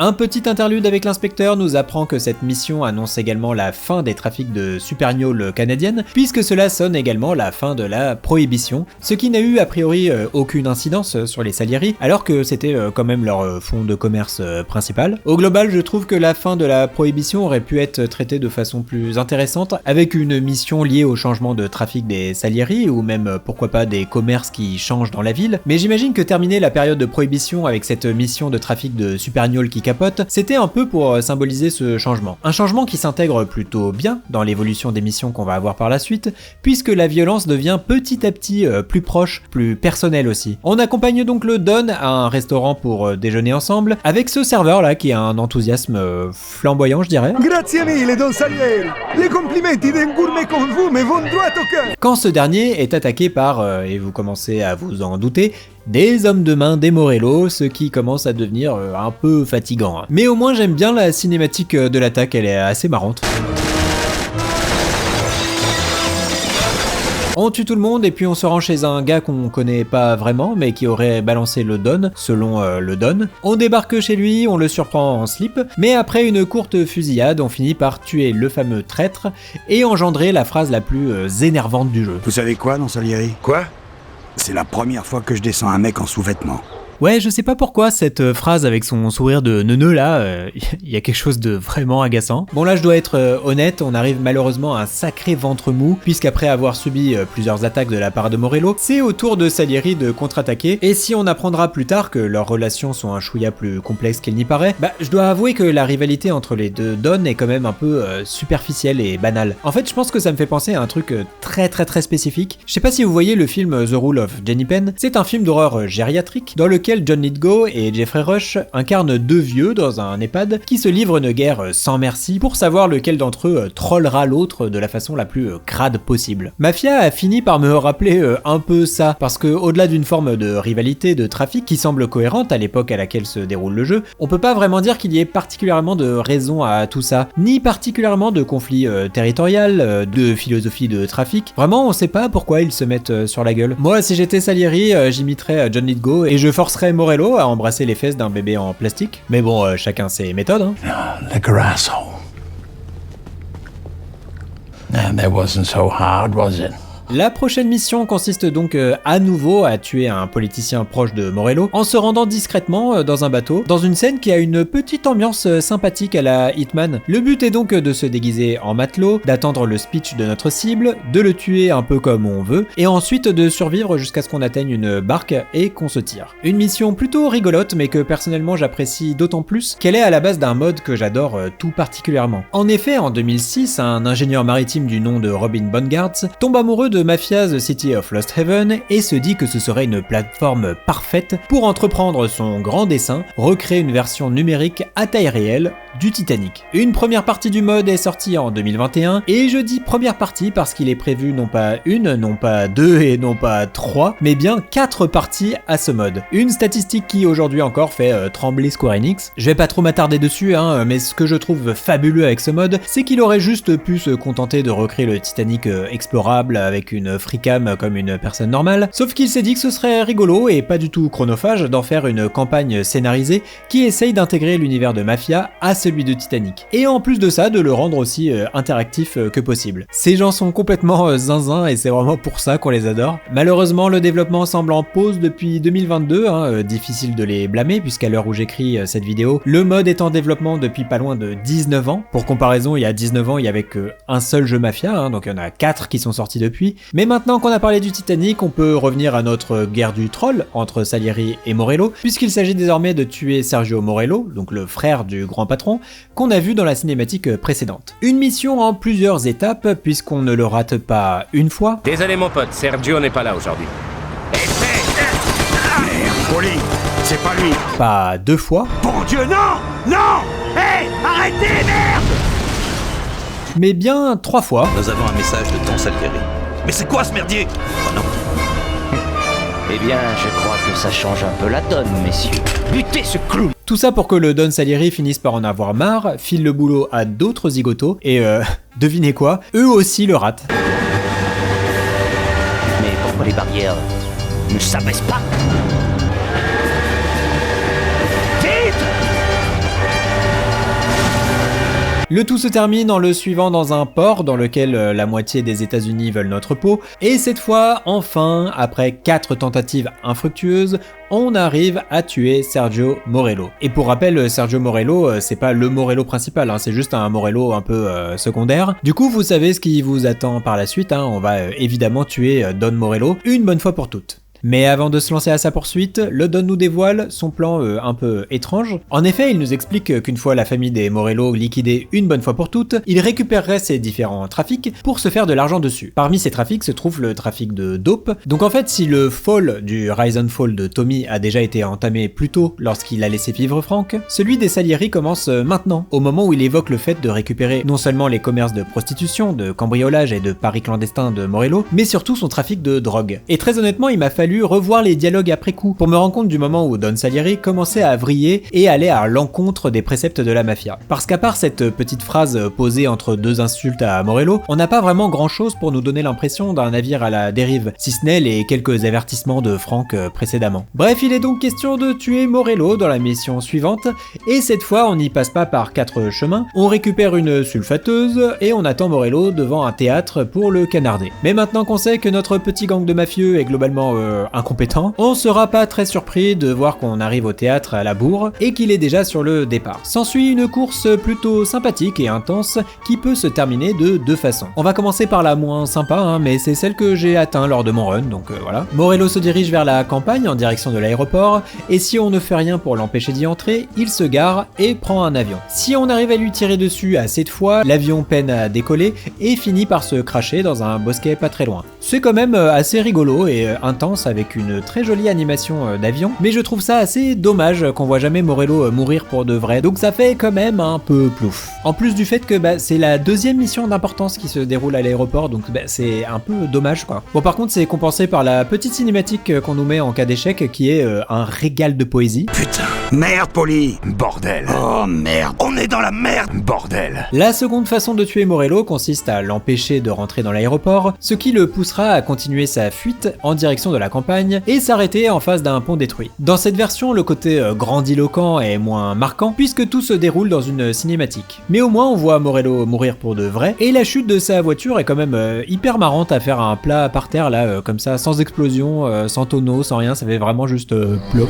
Speaker 1: Un petit interlude avec l'inspecteur nous apprend que cette mission annonce également la fin des trafics de supergnole canadiennes, puisque cela sonne également la fin de la prohibition, ce qui n'a eu a priori aucune incidence sur les Salieri, alors que c'était quand même leur fonds de commerce principal. Au global, je trouve que la fin de la prohibition aurait pu être traitée de façon plus intéressante, avec une mission liée au changement de trafic des Salieri, ou même pourquoi pas des commerces qui changent dans la ville, mais j'imagine que terminer la période de prohibition avec cette mission de trafic de supergnole qui capote, c'était un peu pour symboliser ce changement. Un changement qui s'intègre plutôt bien dans l'évolution des missions qu'on va avoir par la suite, puisque la violence devient petit à petit plus proche, plus personnelle aussi. On accompagne donc le Don à un restaurant pour déjeuner ensemble, avec ce serveur là qui a un enthousiasme flamboyant, je dirais.
Speaker 21: Grazie mille, Don Salieri. Les complimenti d'un gourmet comme vous me vont droit au cœur.
Speaker 1: Quand ce dernier est attaqué par, et vous commencez à vous en douter, des hommes de main des Morello, ce qui commence à devenir un peu fatigant. Mais au moins j'aime bien la cinématique de l'attaque, elle est assez marrante. On tue tout le monde et puis on se rend chez un gars qu'on connaît pas vraiment mais qui aurait balancé le Don, selon le Don. On débarque chez lui, on le surprend en slip, mais après une courte fusillade, on finit par tuer le fameux traître et engendrer la phrase la plus énervante du jeu.
Speaker 3: Vous savez quoi, Don Salieri?
Speaker 14: Quoi?
Speaker 3: C'est la première fois que je descends un mec en sous-vêtements.
Speaker 1: Ouais, je sais pas pourquoi cette phrase avec son sourire de neuneu là, y a quelque chose de vraiment agaçant. Bon là je dois être honnête, on arrive malheureusement à un sacré ventre mou, puisqu'après avoir subi plusieurs attaques de la part de Morello, c'est au tour de Salieri de contre-attaquer, et si on apprendra plus tard que leurs relations sont un chouïa plus complexes qu'il n'y paraît, bah je dois avouer que la rivalité entre les deux Don est quand même un peu superficielle et banale. En fait je pense que ça me fait penser à un truc très spécifique. Je sais pas si vous voyez le film The Rule of Jenny Penn, c'est un film d'horreur gériatrique dans lequel John Lithgow et Jeffrey Rush incarnent deux vieux dans un EHPAD qui se livrent une guerre sans merci pour savoir lequel d'entre eux trollera l'autre de la façon la plus crade possible. Mafia a fini par me rappeler un peu ça, parce que au-delà d'une forme de rivalité de trafic qui semble cohérente à l'époque à laquelle se déroule le jeu, on peut pas vraiment dire qu'il y ait particulièrement de raison à tout ça, ni particulièrement de conflit territorial, de philosophie de trafic. Vraiment, on sait pas pourquoi ils se mettent sur la gueule. Moi, si j'étais Salieri, j'imiterais John Lithgow et je forcerais Morello à embrasser les fesses d'un bébé en plastique. Mais bon, chacun ses méthodes. Hein.
Speaker 4: Like a asshole. And that wasn't so hard, was it?
Speaker 1: La prochaine mission consiste donc à nouveau à tuer un politicien proche de Morello en se rendant discrètement dans un bateau, dans une scène qui a une petite ambiance sympathique à la Hitman. Le but est donc de se déguiser en matelot, d'attendre le speech de notre cible, de le tuer un peu comme on veut, et ensuite de survivre jusqu'à ce qu'on atteigne une barque et qu'on se tire. Une mission plutôt rigolote mais que personnellement j'apprécie d'autant plus qu'elle est à la base d'un mode que j'adore tout particulièrement. En effet, en 2006, un ingénieur maritime du nom de Robin Bongartz tombe amoureux de Mafia The City of Lost Heaven et se dit que ce serait une plateforme parfaite pour entreprendre son grand dessein, recréer une version numérique à taille réelle du Titanic. Une première partie du mode est sortie en 2021 et je dis première partie parce qu'il est prévu non pas une, non pas deux et non pas trois, mais bien 4 parties à ce mode. Une statistique qui aujourd'hui encore fait trembler Square Enix. Je vais pas trop m'attarder dessus, mais ce que je trouve fabuleux avec ce mode, c'est qu'il aurait juste pu se contenter de recréer le Titanic explorable avec avec une freecam comme une personne normale, sauf qu'il s'est dit que ce serait rigolo et pas du tout chronophage d'en faire une campagne scénarisée qui essaye d'intégrer l'univers de Mafia à celui de Titanic. Et en plus de ça, de le rendre aussi interactif que possible. Ces gens sont complètement zinzin et c'est vraiment pour ça qu'on les adore. Malheureusement, le développement semble en pause depuis 2022, difficile de les blâmer puisqu'à l'heure où j'écris cette vidéo, le mode est en développement depuis pas loin de 19 ans. Pour comparaison, il y a 19 ans, il y avait qu'un seul jeu Mafia, donc il y en a 4 qui sont sortis depuis. Mais maintenant qu'on a parlé du Titanic, on peut revenir à notre guerre du troll entre Salieri et Morello, puisqu'il s'agit désormais de tuer Sergio Morello, donc le frère du grand patron, qu'on a vu dans la cinématique précédente. Une mission en plusieurs étapes, puisqu'on ne le rate pas une fois.
Speaker 2: Désolé mon pote, Sergio n'est pas là aujourd'hui.
Speaker 3: Merde, Poli, c'est pas lui.
Speaker 1: Pas 2 fois.
Speaker 11: Bon Dieu, non! Non! Hé, arrêtez, merde!
Speaker 1: Mais bien 3 fois.
Speaker 8: Nous avons un message de Don Salieri. Mais c'est quoi ce merdier? Oh non.
Speaker 20: Eh bien, je crois que ça change un peu la donne, messieurs. Butez ce clown!
Speaker 1: Tout ça pour que le Don Salieri finisse par en avoir marre, file le boulot à d'autres zigotos, et devinez quoi? Eux aussi le ratent.
Speaker 20: Mais pourquoi les barrières ne s'abaissent pas?
Speaker 1: Le tout se termine en le suivant dans un port dans lequel la moitié des États-Unis veulent notre peau, et cette fois, enfin, après 4 tentatives infructueuses, on arrive à tuer Sergio Morello. Et pour rappel, Sergio Morello, c'est pas le Morello principal, c'est juste un Morello un peu secondaire. Du coup, vous savez ce qui vous attend par la suite, on va évidemment tuer Don Morello une bonne fois pour toutes. Mais avant de se lancer à sa poursuite, le Don nous dévoile son plan un peu étrange. En effet, il nous explique qu'une fois la famille des Morello liquidée une bonne fois pour toutes, il récupérerait ses différents trafics pour se faire de l'argent dessus. Parmi ces trafics se trouve le trafic de dope. Donc en fait, si le fall du Rise and Fall de Tommy a déjà été entamé plus tôt lorsqu'il a laissé vivre Frank, celui des Salieri commence maintenant, au moment où il évoque le fait de récupérer non seulement les commerces de prostitution, de cambriolage et de paris clandestins de Morello, mais surtout son trafic de drogue. Et très honnêtement, il m'a fallu revoir les dialogues après coup pour me rendre compte du moment où Don Salieri commençait à vriller et allait à l'encontre des préceptes de la mafia. Parce qu'à part cette petite phrase posée entre 2 insultes à Morello, on n'a pas vraiment grand chose pour nous donner l'impression d'un navire à la dérive, si ce n'est les quelques avertissements de Frank précédemment. Bref, il est donc question de tuer Morello dans la mission suivante, et cette fois on n'y passe pas par 4 chemins, on récupère une sulfateuse et on attend Morello devant un théâtre pour le canarder. Mais maintenant qu'on sait que notre petit gang de mafieux est globalement incompétent, on sera pas très surpris de voir qu'on arrive au théâtre à la bourre et qu'il est déjà sur le départ. S'ensuit une course plutôt sympathique et intense qui peut se terminer de 2 façons. On va commencer par la moins sympa, mais c'est celle que j'ai atteint lors de mon run, donc voilà. Morello se dirige vers la campagne en direction de l'aéroport, et si on ne fait rien pour l'empêcher d'y entrer, il se gare et prend un avion. Si on arrive à lui tirer dessus assez de fois, l'avion peine à décoller et finit par se cracher dans un bosquet pas très loin. C'est quand même assez rigolo et intense avec une très jolie animation d'avion, mais je trouve ça assez dommage qu'on voit jamais Morello mourir pour de vrai, donc ça fait quand même un peu plouf. En plus du fait que c'est la 2e mission d'importance qui se déroule à l'aéroport, donc c'est un peu dommage quoi. Bon, par contre c'est compensé par la petite cinématique qu'on nous met en cas d'échec qui est un régal de poésie.
Speaker 3: Putain, merde Poli.
Speaker 6: Bordel.
Speaker 3: Oh merde,
Speaker 6: on est dans la merde. Bordel.
Speaker 1: La seconde façon de tuer Morello consiste à l'empêcher de rentrer dans l'aéroport, ce qui le poussera à continuer sa fuite en direction de la campagne et s'arrêter en face d'un pont détruit. Dans cette version, le côté grandiloquent est moins marquant puisque tout se déroule dans une cinématique. Mais au moins on voit Morello mourir pour de vrai et la chute de sa voiture est quand même hyper marrante à faire un plat par terre là comme ça, sans explosion, sans tonneau, sans rien, ça fait vraiment juste plop.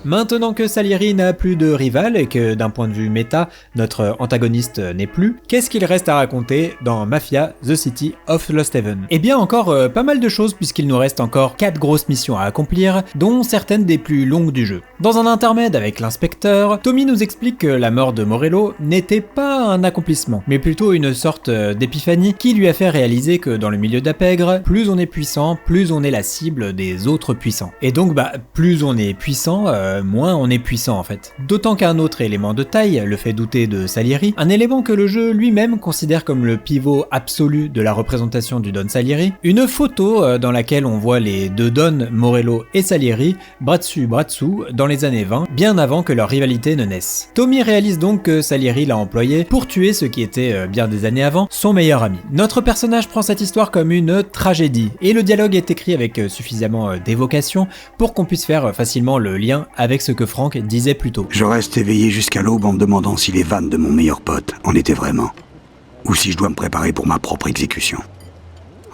Speaker 1: Maintenant que Salieri n'a plus de rival et que d'un point de vue méta, notre antagoniste n'est plus, qu'est-ce qu'il reste à raconter dans Mafia The City of Lost Haven? Eh bien encore pas mal de choses puisqu'il nous reste encore 4 grosses missions à accomplir, dont certaines des plus longues du jeu. Dans un intermède avec l'inspecteur, Tommy nous explique que la mort de Morello n'était pas un accomplissement, mais plutôt une sorte d'épiphanie qui lui a fait réaliser que dans le milieu de la pègre, plus on est puissant, plus on est la cible des autres puissants. Et donc plus on est puissant, moins on est puissant en fait. D'autant qu'un autre élément de taille le fait douter de Salieri, un élément que le jeu lui-même considère comme le pivot absolu de la représentation du Don Salieri, une photo dans laquelle on voit les deux Don, Morello et Salieri, bras dessus bras dessous, dans les années 20, bien avant que leur rivalité ne naisse. Tommy réalise donc que Salieri l'a employé pour tuer ce qui était, bien des années avant, son meilleur ami. Notre personnage prend cette histoire comme une tragédie, et le dialogue est écrit avec suffisamment d'évocation pour qu'on puisse faire facilement le lien avec ce que Frank disait plus tôt.
Speaker 3: Je reste éveillé jusqu'à l'aube en me demandant si les vannes de mon meilleur pote en étaient vraiment, ou si je dois me préparer pour ma propre exécution.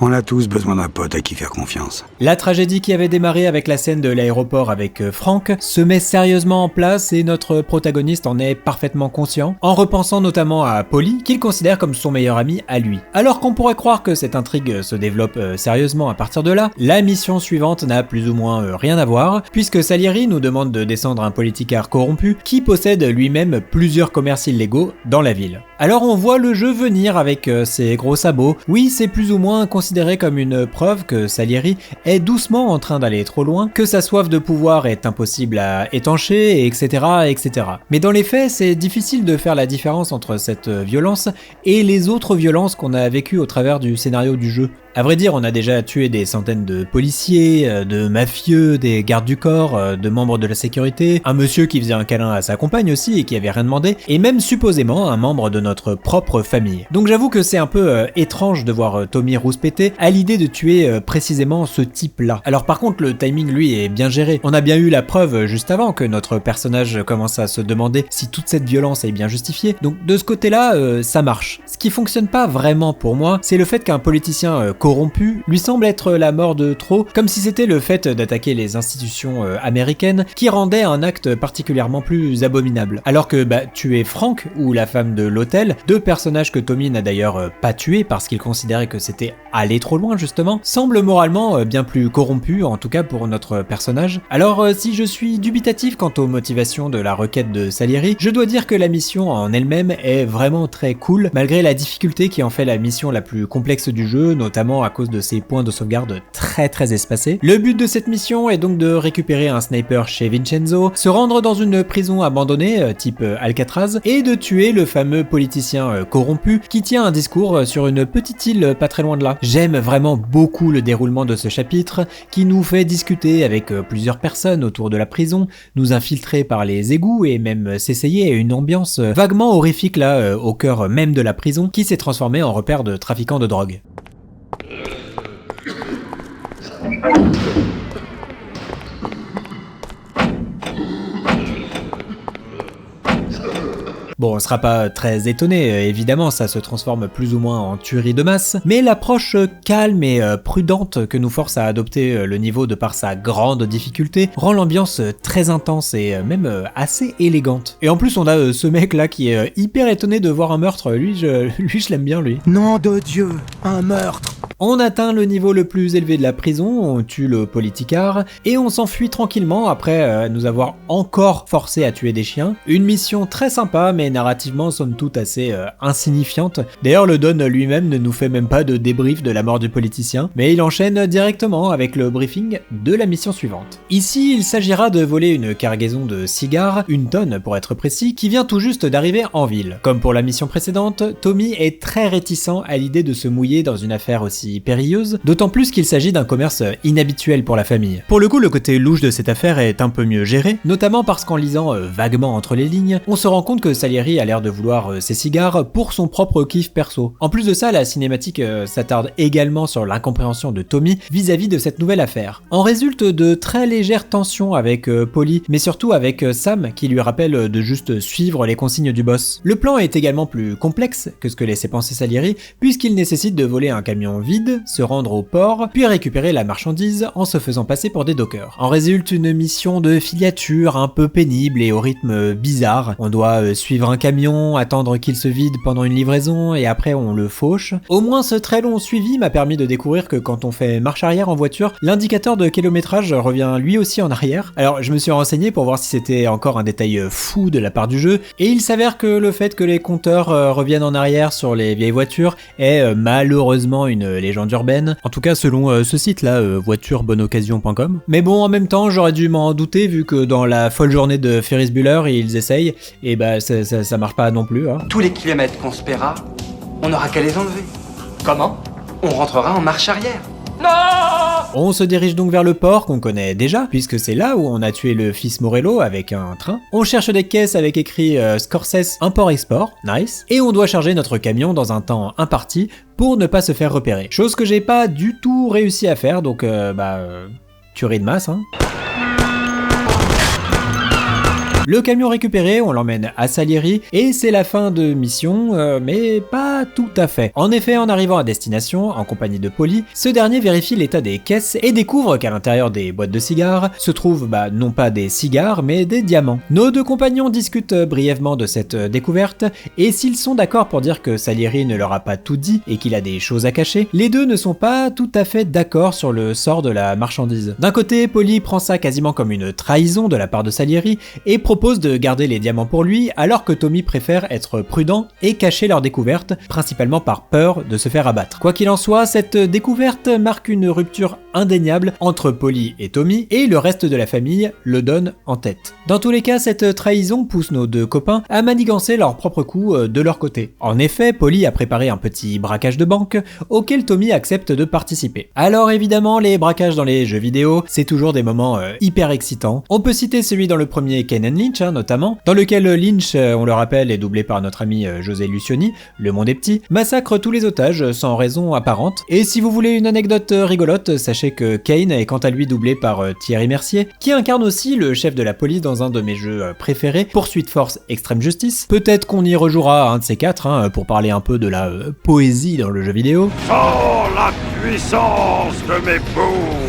Speaker 3: On a tous besoin d'un pote à qui faire confiance.
Speaker 1: La tragédie qui avait démarré avec la scène de l'aéroport avec Frank se met sérieusement en place et notre protagoniste en est parfaitement conscient, en repensant notamment à Polly, qu'il considère comme son meilleur ami à lui. Alors qu'on pourrait croire que cette intrigue se développe sérieusement à partir de là, la mission suivante n'a plus ou moins rien à voir, puisque Salieri nous demande de descendre un politicard corrompu qui possède lui-même plusieurs commerces illégaux dans la ville. Alors on voit le jeu venir avec ses gros sabots. Oui, c'est plus ou moins considéré comme une preuve que Salieri est doucement en train d'aller trop loin, que sa soif de pouvoir est impossible à étancher, etc., etc. Mais dans les faits, c'est difficile de faire la différence entre cette violence et les autres violences qu'on a vécues au travers du scénario du jeu. À vrai dire, on a déjà tué des centaines de policiers, de mafieux, des gardes du corps, de membres de la sécurité, un monsieur qui faisait un câlin à sa compagne aussi et qui avait rien demandé, et même supposément un membre de notre propre famille. Donc j'avoue que c'est un peu étrange de voir Tommy rouspéter à l'idée de tuer précisément ce type-là. Alors par contre, le timing lui est bien géré. On a bien eu la preuve juste avant que notre personnage commence à se demander si toute cette violence est bien justifiée. Donc de ce côté-là, ça marche. Ce qui fonctionne pas vraiment pour moi, c'est le fait qu'un politicien corrompu lui semble être la mort de trop, comme si c'était le fait d'attaquer les institutions américaines qui rendait un acte particulièrement plus abominable. Alors que tuer Frank ou la femme de l'hôtel, deux personnages que Tommy n'a d'ailleurs pas tués parce qu'il considérait que c'était aller trop loin justement, semble moralement bien plus corrompu, en tout cas pour notre personnage. Alors si je suis dubitatif quant aux motivations de la requête de Salieri, je dois dire que la mission en elle-même est vraiment très cool, malgré la difficulté qui en fait la mission la plus complexe du jeu, notamment à cause de ses points de sauvegarde très espacés. Le but de cette mission est donc de récupérer un sniper chez Vincenzo, se rendre dans une prison abandonnée type Alcatraz et de tuer le fameux politicien corrompu qui tient un discours sur une petite île pas très loin de là. J'aime vraiment beaucoup le déroulement de ce chapitre qui nous fait discuter avec plusieurs personnes autour de la prison, nous infiltrer par les égouts et même s'essayer à une ambiance vaguement horrifique là au cœur même de la prison qui s'est transformée en repère de trafiquants de drogue. Bon, on sera pas très étonné, évidemment, ça se transforme plus ou moins en tuerie de masse, mais l'approche calme et prudente que nous force à adopter le niveau de par sa grande difficulté rend l'ambiance très intense et même assez élégante. Et en plus, on a ce mec là qui est hyper étonné de voir un meurtre, lui je l'aime bien lui.
Speaker 21: Nom de Dieu, un meurtre!
Speaker 1: On atteint le niveau le plus élevé de la prison, on tue le politicard, et on s'enfuit tranquillement après nous avoir encore forcé à tuer des chiens. Une mission très sympa, mais narrativement somme toute assez insignifiante. D'ailleurs, le Don lui-même ne nous fait même pas de débrief de la mort du politicien, mais il enchaîne directement avec le briefing de la mission suivante. Ici, il s'agira de voler une cargaison de cigares, 1 tonne pour être précis, qui vient tout juste d'arriver en ville. Comme pour la mission précédente, Tommy est très réticent à l'idée de se mouiller dans une affaire aussi périlleuse, d'autant plus qu'il s'agit d'un commerce inhabituel pour la famille. Pour le coup, le côté louche de cette affaire est un peu mieux géré, notamment parce qu'en lisant vaguement entre les lignes, on se rend compte que Salieri a l'air de vouloir ses cigares pour son propre kiff perso. En plus de ça, la cinématique s'attarde également sur l'incompréhension de Tommy vis-à-vis de cette nouvelle affaire. En résulte de très légères tensions avec Polly, mais surtout avec Sam qui lui rappelle de juste suivre les consignes du boss. Le plan est également plus complexe que ce que laissait penser Salieri, puisqu'il nécessite de voler un camion vide, se rendre au port, puis récupérer la marchandise en se faisant passer pour des dockers. En résulte une mission de filature un peu pénible et au rythme bizarre. On doit suivre un camion, attendre qu'il se vide pendant une livraison et après on le fauche. Au moins ce très long suivi m'a permis de découvrir que quand on fait marche arrière en voiture, l'indicateur de kilométrage revient lui aussi en arrière. Alors je me suis renseigné pour voir si c'était encore un détail fou de la part du jeu et il s'avère que le fait que les compteurs reviennent en arrière sur les vieilles voitures est malheureusement une légende urbaine. En tout cas selon ce site-là, voitureboneoccasion.com. Mais bon, en même temps, j'aurais dû m'en douter vu que dans la folle journée de Ferris Bueller, ils essayent, et bah ça marche pas non plus. Hein.
Speaker 9: Tous les kilomètres qu'on se paiera, on n'aura qu'à les enlever. Comment ? On rentrera en marche arrière. Non !
Speaker 1: On se dirige donc vers le port qu'on connaît déjà, puisque c'est là où on a tué le fils Morello avec un train. On cherche des caisses avec écrit Scorsese Import-Export, nice. Et on doit charger notre camion dans un temps imparti pour ne pas se faire repérer. Chose que j'ai pas du tout réussi à faire, donc tuerie de masse, hein. Le camion récupéré, on l'emmène à Salieri et c'est la fin de mission, mais pas tout à fait. En effet, en arrivant à destination, en compagnie de Paulie, ce dernier vérifie l'état des caisses et découvre qu'à l'intérieur des boîtes de cigares se trouvent non pas des cigares mais des diamants. Nos deux compagnons discutent brièvement de cette découverte et s'ils sont d'accord pour dire que Salieri ne leur a pas tout dit et qu'il a des choses à cacher, les deux ne sont pas tout à fait d'accord sur le sort de la marchandise. D'un côté, Paulie prend ça quasiment comme une trahison de la part de Salieri et propose de garder les diamants pour lui, alors que Tommy préfère être prudent et cacher leur découverte, principalement par peur de se faire abattre. Quoi qu'il en soit, cette découverte marque une rupture indéniable entre Paulie et Tommy, et le reste de la famille le donne en tête. Dans tous les cas, cette trahison pousse nos deux copains à manigancer leur propre coup de leur côté. En effet, Paulie a préparé un petit braquage de banque, auquel Tommy accepte de participer. Alors évidemment, les braquages dans les jeux vidéo, c'est toujours des moments hyper excitants. On peut citer celui dans le premier Kane & Lynch, notamment, dans lequel Lynch, on le rappelle, est doublé par notre ami José Lucioni, le monde est petit, massacre tous les otages sans raison apparente. Et si vous voulez une anecdote rigolote, sachez que Kane est quant à lui doublé par Thierry Mercier, qui incarne aussi le chef de la police dans un de mes jeux préférés, Poursuite Force Extreme Justice. Peut-être qu'on y rejouera un de ces quatre, pour parler un peu de la poésie dans le jeu vidéo.
Speaker 11: Oh, la puissance de mes boules!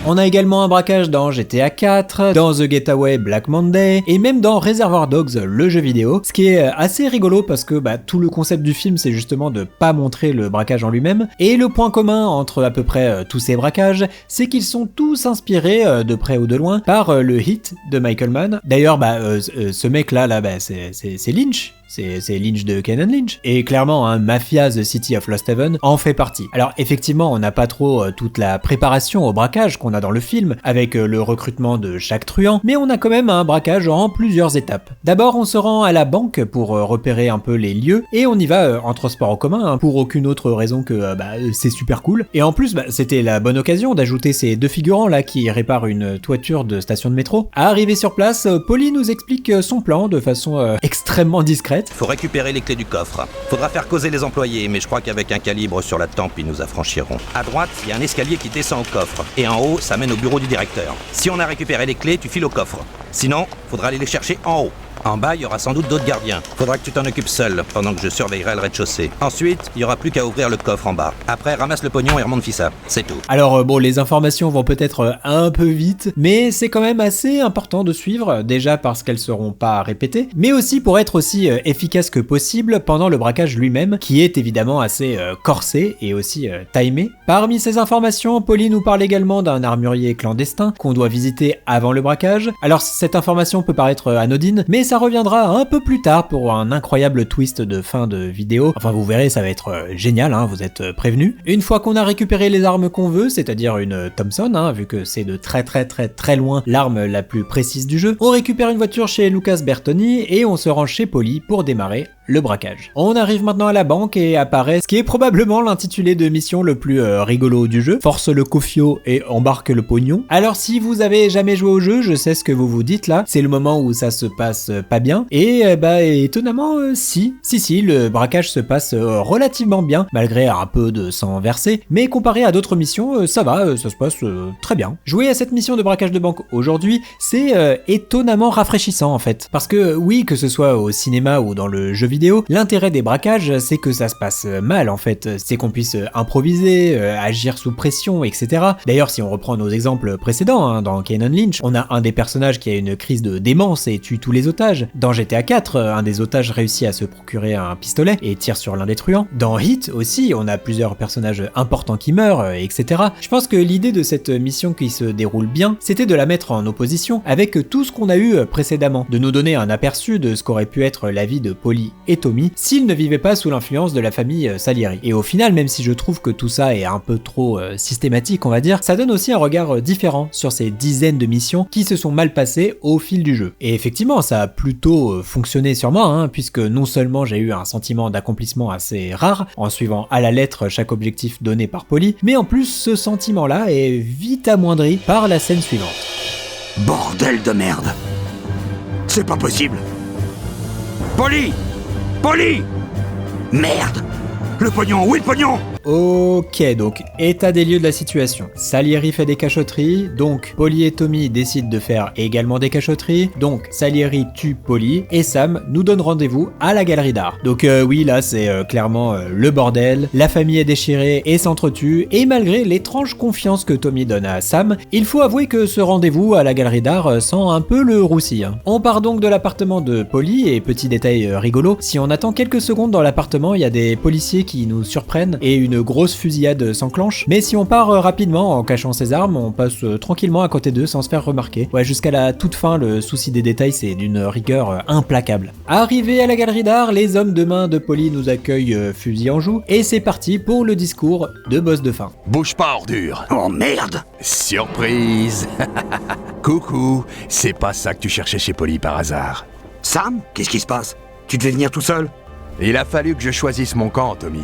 Speaker 1: On a également un braquage dans GTA 4, dans The Getaway Black Monday, et même dans Reservoir Dogs, le jeu vidéo, ce qui est assez rigolo parce que tout le concept du film c'est justement de pas montrer le braquage en lui-même, et le point commun entre à peu près tous ces braquages, c'est qu'ils sont tous inspirés, de près ou de loin, par le Hit de Michael Mann. D'ailleurs, ce mec-là, c'est Lynch. C'est Lynch de Kane & Lynch. Et clairement, Mafia The City of Lost Heaven en fait partie. Alors effectivement, on n'a pas trop toute la préparation au braquage qu'on a dans le film, avec le recrutement de chaque truand, mais on a quand même un braquage en plusieurs étapes. D'abord, on se rend à la banque pour repérer un peu les lieux, et on y va en transport en commun, pour aucune autre raison que c'est super cool. Et en plus, c'était la bonne occasion d'ajouter ces deux figurants là qui réparent une toiture de station de métro. À arriver sur place, Paulie nous explique son plan de façon extrêmement discrète.
Speaker 8: Faut récupérer les clés du coffre. Faudra faire causer les employés, mais je crois qu'avec un calibre sur la tempe, ils nous affranchiront. À droite, il y a un escalier qui descend au coffre. Et en haut, ça mène au bureau du directeur. Si on a récupéré les clés, tu files au coffre. Sinon, faudra aller les chercher en haut. En bas, il y aura sans doute d'autres gardiens. Faudra que tu t'en occupes seul, pendant que je surveillerai le rez-de-chaussée. Ensuite, il y aura plus qu'à ouvrir le coffre en bas. Après, ramasse le pognon et remonte Fissa. C'est tout.
Speaker 1: Alors les informations vont peut-être un peu vite, mais c'est quand même assez important de suivre, déjà parce qu'elles seront pas répétées, mais aussi pour être aussi efficace que possible pendant le braquage lui-même, qui est évidemment assez corsé et aussi timé. Parmi ces informations, Paulie nous parle également d'un armurier clandestin qu'on doit visiter avant le braquage. Alors cette information peut paraître anodine, mais ça reviendra un peu plus tard pour un incroyable twist de fin de vidéo. Enfin vous verrez, ça va être génial, vous êtes prévenus. Une fois qu'on a récupéré les armes qu'on veut, c'est-à-dire une Thompson, vu que c'est de très loin l'arme la plus précise du jeu, on récupère une voiture chez Lucas Bertoni et on se rend chez Paulie pour démarrer le braquage. On arrive maintenant à la banque et apparaît ce qui est probablement l'intitulé de mission le plus rigolo du jeu, force le cofio et embarque le pognon. Alors si vous avez jamais joué au jeu, je sais ce que vous vous dites là, c'est le moment où ça se passe pas bien, et étonnamment si, le braquage se passe relativement bien, malgré un peu de sang versé, mais comparé à d'autres missions, ça va, ça se passe très bien. Jouer à cette mission de braquage de banque aujourd'hui, c'est étonnamment rafraîchissant en fait, parce que oui, que ce soit au cinéma ou dans le jeu vidéo, l'intérêt des braquages, c'est que ça se passe mal en fait, c'est qu'on puisse improviser, agir sous pression, etc. D'ailleurs, si on reprend nos exemples précédents, dans Kane & Lynch, on a un des personnages qui a une crise de démence et tue tous les otages. Dans GTA 4, un des otages réussit à se procurer un pistolet et tire sur l'un des truands. Dans Hit aussi, on a plusieurs personnages importants qui meurent, etc. Je pense que l'idée de cette mission qui se déroule bien, c'était de la mettre en opposition avec tout ce qu'on a eu précédemment, de nous donner un aperçu de ce qu'aurait pu être la vie de Paulie et Tommy s'ils ne vivaient pas sous l'influence de la famille Salieri. Et au final, même si je trouve que tout ça est un peu trop systématique, on va dire, ça donne aussi un regard différent sur ces dizaines de missions qui se sont mal passées au fil du jeu. Et effectivement, ça a plutôt fonctionné sur moi, hein, puisque non seulement j'ai eu un sentiment d'accomplissement assez rare, en suivant à la lettre chaque objectif donné par Polly, mais en plus ce sentiment-là est vite amoindri par la scène suivante.
Speaker 3: Bordel de merde! C'est pas possible! Polly! Polly! Merde! Le pognon! Où est le pognon?
Speaker 1: Ok, donc état des lieux de la situation. Salieri fait des cachotteries, donc Polly et Tommy décident de faire également des cachotteries, donc Salieri tue Polly, et Sam nous donne rendez-vous à la galerie d'art. Donc oui, là c'est clairement le bordel, la famille est déchirée et s'entretue, et malgré l'étrange confiance que Tommy donne à Sam, il faut avouer que ce rendez-vous à la galerie d'art sent un peu le roussi. On part donc de l'appartement de Polly, et petit détail rigolo, si on attend quelques secondes dans l'appartement, il y a des policiers qui nous surprennent, et une grosse fusillade s'enclenche, mais si on part rapidement en cachant ses armes, on passe tranquillement à côté d'eux sans se faire remarquer. Ouais, jusqu'à la toute fin, le souci des détails c'est d'une rigueur implacable. Arrivés à la galerie d'art, les hommes de main de Polly nous accueillent fusil en joue, et c'est parti pour le discours de boss de fin.
Speaker 6: Bouge pas, ordure.
Speaker 3: Oh merde!
Speaker 6: Surprise. Coucou, c'est pas ça que tu cherchais chez Polly par hasard.
Speaker 3: Sam, qu'est-ce qui se passe? Tu devais venir tout seul?
Speaker 6: Il a fallu que je choisisse mon camp, Tommy.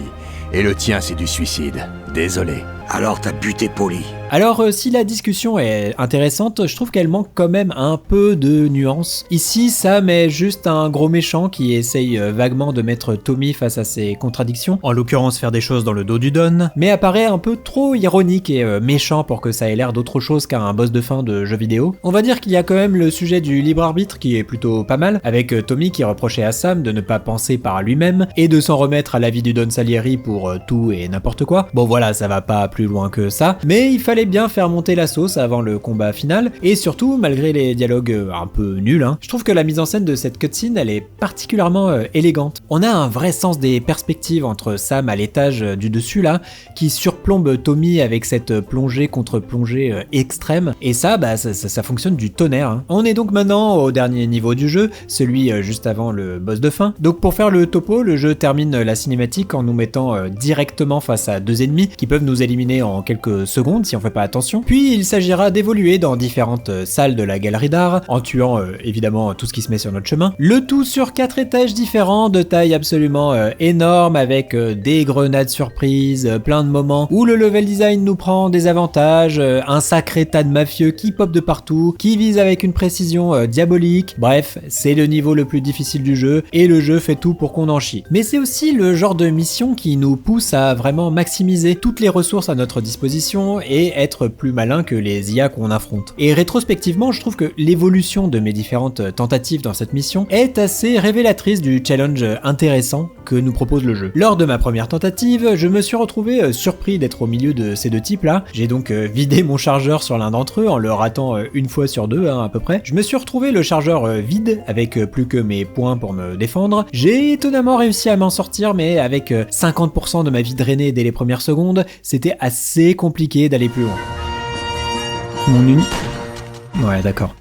Speaker 6: Et le tien, c'est du suicide. Désolé.
Speaker 3: Alors t'as buté Polly.
Speaker 1: Alors si la discussion est intéressante, je trouve qu'elle manque quand même un peu de nuance. Ici, Sam est juste un gros méchant qui essaye vaguement de mettre Tommy face à ses contradictions, en l'occurrence faire des choses dans le dos du Don, mais apparaît un peu trop ironique et méchant pour que ça ait l'air d'autre chose qu'un boss de fin de jeu vidéo. On va dire qu'il y a quand même le sujet du libre arbitre qui est plutôt pas mal, avec Tommy qui reprochait à Sam de ne pas penser par lui-même et de s'en remettre à l'avis du Don Salieri pour tout et n'importe quoi. Bon voilà, ça va pas plus loin que ça, mais il fallait bien faire monter la sauce avant le combat final, et surtout, malgré les dialogues un peu nuls, je trouve que la mise en scène de cette cutscene, elle est particulièrement élégante. On a un vrai sens des perspectives entre Sam à l'étage du dessus là, qui surplombe Tommy avec cette plongée contre plongée extrême, et ça fonctionne du tonnerre. On est donc maintenant au dernier niveau du jeu, celui juste avant le boss de fin. Donc pour faire le topo, le jeu termine la cinématique en nous mettant directement face à deux ennemis qui peuvent nous éliminer en quelques secondes si on fait pas attention. Puis il s'agira d'évoluer dans différentes salles de la galerie d'art, en tuant évidemment tout ce qui se met sur notre chemin. Le tout sur 4 étages différents de taille absolument énorme, avec des grenades surprises, plein de moments où le level design nous prend des avantages, un sacré tas de mafieux qui pop de partout, qui visent avec une précision diabolique. Bref, c'est le niveau le plus difficile du jeu, et le jeu fait tout pour qu'on en chie. Mais c'est aussi le genre de mission qui nous pousse à vraiment maximiser toutes les ressources à notre disposition et être plus malin que les IA qu'on affronte. Et rétrospectivement, je trouve que l'évolution de mes différentes tentatives dans cette mission est assez révélatrice du challenge intéressant que nous propose le jeu. Lors de ma première tentative, je me suis retrouvé surpris d'être au milieu de ces deux types là. J'ai donc vidé mon chargeur sur l'un d'entre eux en le ratant une fois sur deux à peu près. Je me suis retrouvé le chargeur vide avec plus que mes points pour me défendre. J'ai étonnamment réussi à m'en sortir, mais avec 50% de ma vie drainée dès les premières secondes, c'était assez compliqué d'aller plus loin. Mon unique... Ouais, d'accord.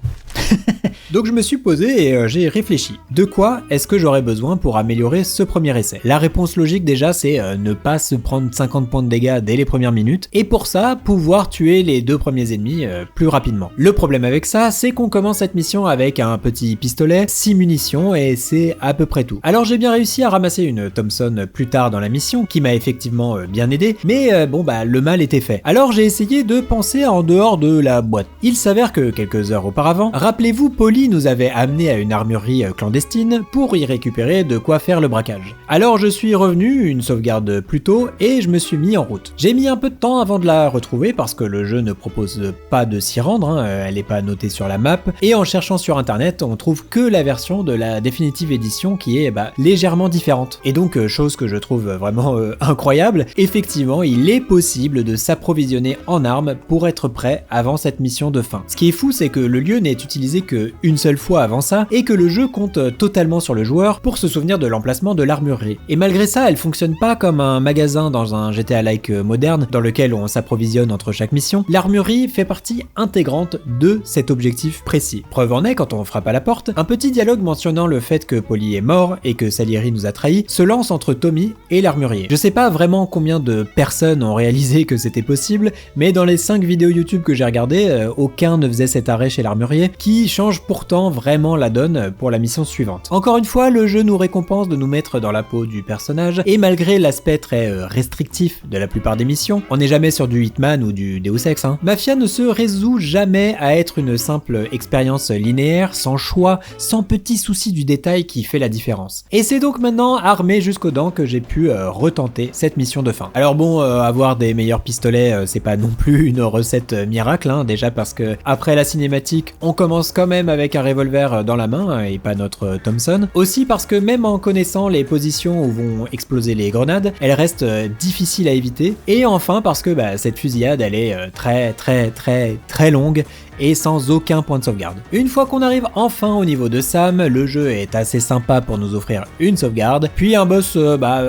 Speaker 1: Donc je me suis posé et j'ai réfléchi. De quoi est-ce que j'aurais besoin pour améliorer ce premier essai? La réponse logique déjà, c'est ne pas se prendre 50 points de dégâts dès les premières minutes, et pour ça, pouvoir tuer les deux premiers ennemis plus rapidement. Le problème avec ça, c'est qu'on commence cette mission avec un petit pistolet, 6 munitions, et c'est à peu près tout. Alors j'ai bien réussi à ramasser une Thompson plus tard dans la mission, qui m'a effectivement bien aidé, mais le mal était fait. Alors j'ai essayé de penser en dehors de la boîte. Il s'avère que quelques heures auparavant, rappelez-vous, Polly nous avait amené à une armurerie clandestine pour y récupérer de quoi faire le braquage. Alors je suis revenu, une sauvegarde plus tôt, et je me suis mis en route. J'ai mis un peu de temps avant de la retrouver parce que le jeu ne propose pas de s'y rendre, elle n'est pas notée sur la map, et en cherchant sur internet, on trouve que la version de la Definitive Edition qui est légèrement différente. Et donc, chose que je trouve vraiment incroyable, effectivement, il est possible de s'approvisionner en armes pour être prêt avant cette mission de fin. Ce qui est fou, c'est que le lieu n'est utilisé que une seule fois avant ça, et que le jeu compte totalement sur le joueur pour se souvenir de l'emplacement de l'armurerie. Et malgré ça, elle fonctionne pas comme un magasin dans un GTA-like moderne, dans lequel on s'approvisionne entre chaque mission. L'armurerie fait partie intégrante de cet objectif précis. Preuve en est, quand on frappe à la porte, un petit dialogue mentionnant le fait que Paulie est mort et que Salieri nous a trahis se lance entre Tommy et l'armurier. Je sais pas vraiment combien de personnes ont réalisé que c'était possible, mais dans les 5 vidéos YouTube que j'ai regardées, aucun ne faisait cet arrêt chez l'armurier, qui change pourtant vraiment la donne pour la mission suivante. Encore une fois, le jeu nous récompense de nous mettre dans la peau du personnage, et malgré l'aspect très restrictif de la plupart des missions, on n'est jamais sur du Hitman ou du Deus Ex, Mafia ne se résout jamais à être une simple expérience linéaire, sans choix, sans petits soucis du détail qui fait la différence. Et c'est donc maintenant armé jusqu'aux dents que j'ai pu retenter cette mission de fin. Alors bon, avoir des meilleurs pistolets, c'est pas non plus une recette miracle, déjà parce que après la cinématique, on commence quand même avec un revolver dans la main et pas notre Thompson. Aussi parce que même en connaissant les positions où vont exploser les grenades, elle reste difficile à éviter. Et enfin parce que cette fusillade, elle est très longue et sans aucun point de sauvegarde. Une fois qu'on arrive enfin au niveau de Sam, le jeu est assez sympa pour nous offrir une sauvegarde, puis un boss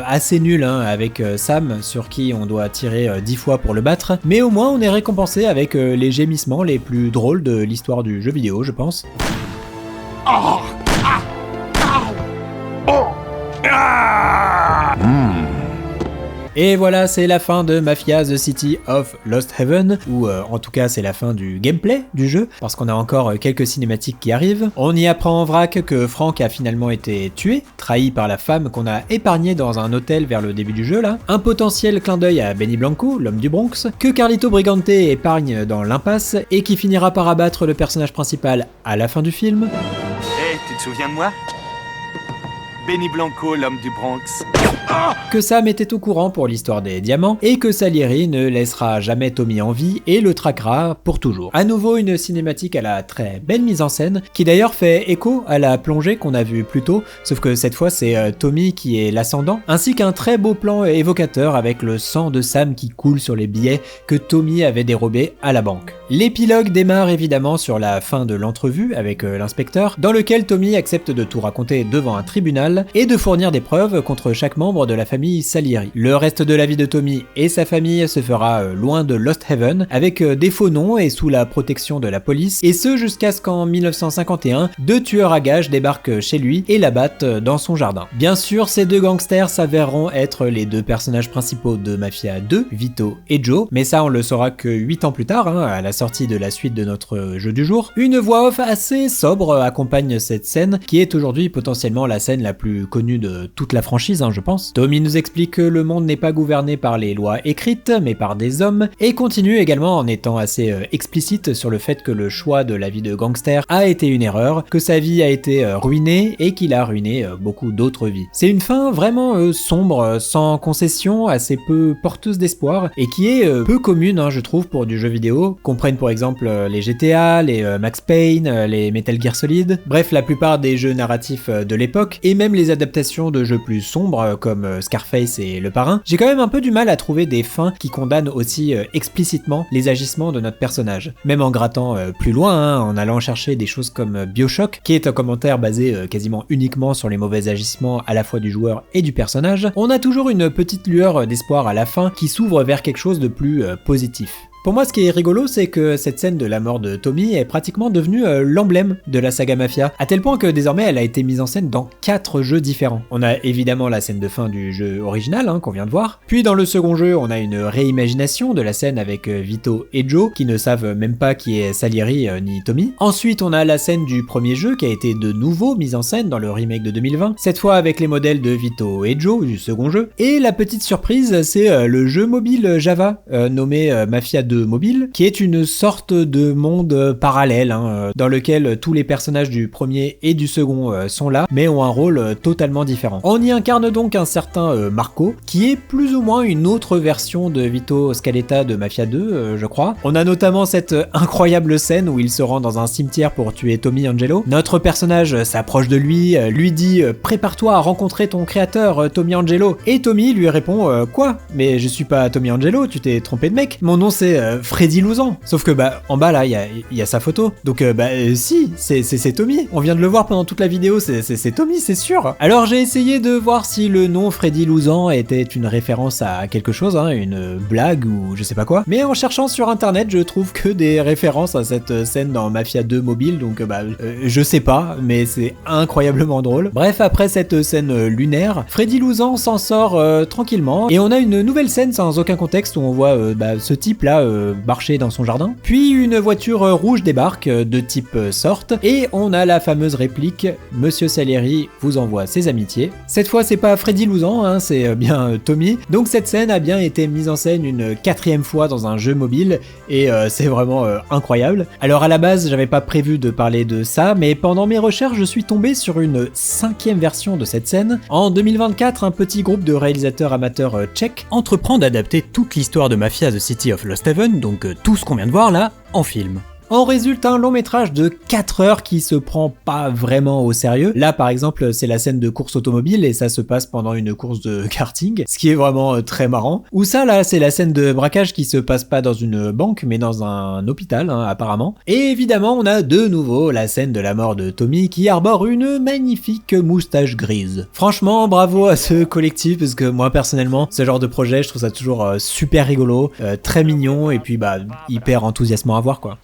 Speaker 1: assez nul avec Sam sur qui on doit tirer 10 fois pour le battre, mais au moins on est récompensé avec les gémissements les plus drôles de l'histoire du jeu vidéo, je pense. Et voilà, c'est la fin de Mafia The City of Lost Heaven, ou en tout cas c'est la fin du gameplay du jeu, parce qu'on a encore quelques cinématiques qui arrivent. On y apprend en vrac que Frank a finalement été tué, trahi par la femme qu'on a épargnée dans un hôtel vers le début du jeu là. Un potentiel clin d'œil à Benny Blanco, l'homme du Bronx, que Carlito Brigante épargne dans l'impasse, et qui finira par abattre le personnage principal à la fin du film.
Speaker 10: Tu te souviens de moi ? Benny Blanco, l'homme du Bronx.
Speaker 1: Que Sam était au courant pour l'histoire des diamants, et que Salieri ne laissera jamais Tommy en vie et le traquera pour toujours. À nouveau une cinématique à la très belle mise en scène, qui d'ailleurs fait écho à la plongée qu'on a vue plus tôt, sauf que cette fois c'est Tommy qui est l'ascendant, ainsi qu'un très beau plan évocateur avec le sang de Sam qui coule sur les billets que Tommy avait dérobés à la banque. L'épilogue démarre évidemment sur la fin de l'entrevue avec l'inspecteur, dans lequel Tommy accepte de tout raconter devant un tribunal et de fournir des preuves contre chaque membre de la famille Salieri. Le reste de la vie de Tommy et sa famille se fera loin de Lost Heaven, avec des faux noms et sous la protection de la police, et ce jusqu'à ce qu'en 1951, 2 tueurs à gages débarquent chez lui et l'abattent dans son jardin. Bien sûr, ces 2 gangsters s'avéreront être les 2 personnages principaux de Mafia 2, Vito et Joe, mais ça on le saura que 8 ans plus tard, à la sortie de la suite de notre jeu du jour. Une voix off assez sobre accompagne cette scène, qui est aujourd'hui potentiellement la scène la plus connue de toute la franchise, je pense. Tommy nous explique que le monde n'est pas gouverné par les lois écrites, mais par des hommes, et continue également en étant assez explicite sur le fait que le choix de la vie de gangster a été une erreur, que sa vie a été ruinée, et qu'il a ruiné beaucoup d'autres vies. C'est une fin vraiment sombre, sans concession, assez peu porteuse d'espoir, et qui est peu commune, je trouve, pour du jeu vidéo, qu'on prenne pour exemple les GTA, les Max Payne, les Metal Gear Solid, bref la plupart des jeux narratifs de l'époque, et même les adaptations de jeux plus sombres comme Scarface et Le Parrain. J'ai quand même un peu du mal à trouver des fins qui condamnent aussi explicitement les agissements de notre personnage. Même en grattant plus loin, en allant chercher des choses comme BioShock, qui est un commentaire basé quasiment uniquement sur les mauvais agissements à la fois du joueur et du personnage, on a toujours une petite lueur d'espoir à la fin qui s'ouvre vers quelque chose de plus positif. Pour moi, ce qui est rigolo, c'est que cette scène de la mort de Tommy est pratiquement devenue l'emblème de la saga Mafia, à tel point que désormais elle a été mise en scène dans 4 jeux différents. On a évidemment la scène de fin du jeu original, qu'on vient de voir, puis dans le second jeu, on a une réimagination de la scène avec Vito et Joe, qui ne savent même pas qui est Salieri ni Tommy. Ensuite, on a la scène du premier jeu qui a été de nouveau mise en scène dans le remake de 2020, cette fois avec les modèles de Vito et Joe du second jeu. Et la petite surprise, c'est le jeu mobile Java, nommé Mafia 2 Mobile, qui est une sorte de monde parallèle, dans lequel tous les personnages du premier et du second sont là, mais ont un rôle totalement différent. On y incarne donc un certain Marco, qui est plus ou moins une autre version de Vito Scaletta de Mafia 2, je crois. On a notamment cette incroyable scène où il se rend dans un cimetière pour tuer Tommy Angelo. Notre personnage s'approche de lui, lui dit « Prépare-toi à rencontrer ton créateur, Tommy Angelo ». Et Tommy lui répond « Quoi ? Mais je suis pas Tommy Angelo, tu t'es trompé de mec. Mon nom c'est Freddy Louzan. Sauf que en bas là, il y a sa photo. Donc si, c'est Tommy. On vient de le voir pendant toute la vidéo, c'est Tommy, c'est sûr. Alors j'ai essayé de voir si le nom Freddy Louzan était une référence à quelque chose, hein, une blague ou je sais pas quoi. Mais en cherchant sur internet, je trouve que des références à cette scène dans Mafia 2 Mobile, donc je sais pas, mais c'est incroyablement drôle. Bref, après cette scène lunaire, Freddy Louzan s'en sort tranquillement, et on a une nouvelle scène sans aucun contexte où on voit ce type là marcher dans son jardin. Puis une voiture rouge débarque de type sorte, et on a la fameuse réplique « Monsieur Salieri vous envoie ses amitiés ». Cette fois c'est pas Freddy Louzan, hein, c'est bien Tommy. Donc cette scène a bien été mise en scène une 4e fois dans un jeu mobile, et c'est vraiment incroyable. Alors à la base j'avais pas prévu de parler de ça, mais pendant mes recherches je suis tombé sur une 5e version de cette scène. En 2024, un petit groupe de réalisateurs amateurs tchèques entreprend d'adapter toute l'histoire de Mafia The City of Lost Heaven, donc tout ce qu'on vient de voir là, en film. En résulte un long métrage de 4 heures qui se prend pas vraiment au sérieux. Là par exemple c'est la scène de course automobile et ça se passe pendant une course de karting, ce qui est vraiment très marrant. Ou ça là c'est la scène de braquage qui se passe pas dans une banque mais dans un hôpital hein, apparemment. Et évidemment on a de nouveau la scène de la mort de Tommy qui arbore une magnifique moustache grise. Franchement bravo à ce collectif parce que moi personnellement ce genre de projet je trouve ça toujours super rigolo, très mignon et puis hyper enthousiasmant à voir quoi.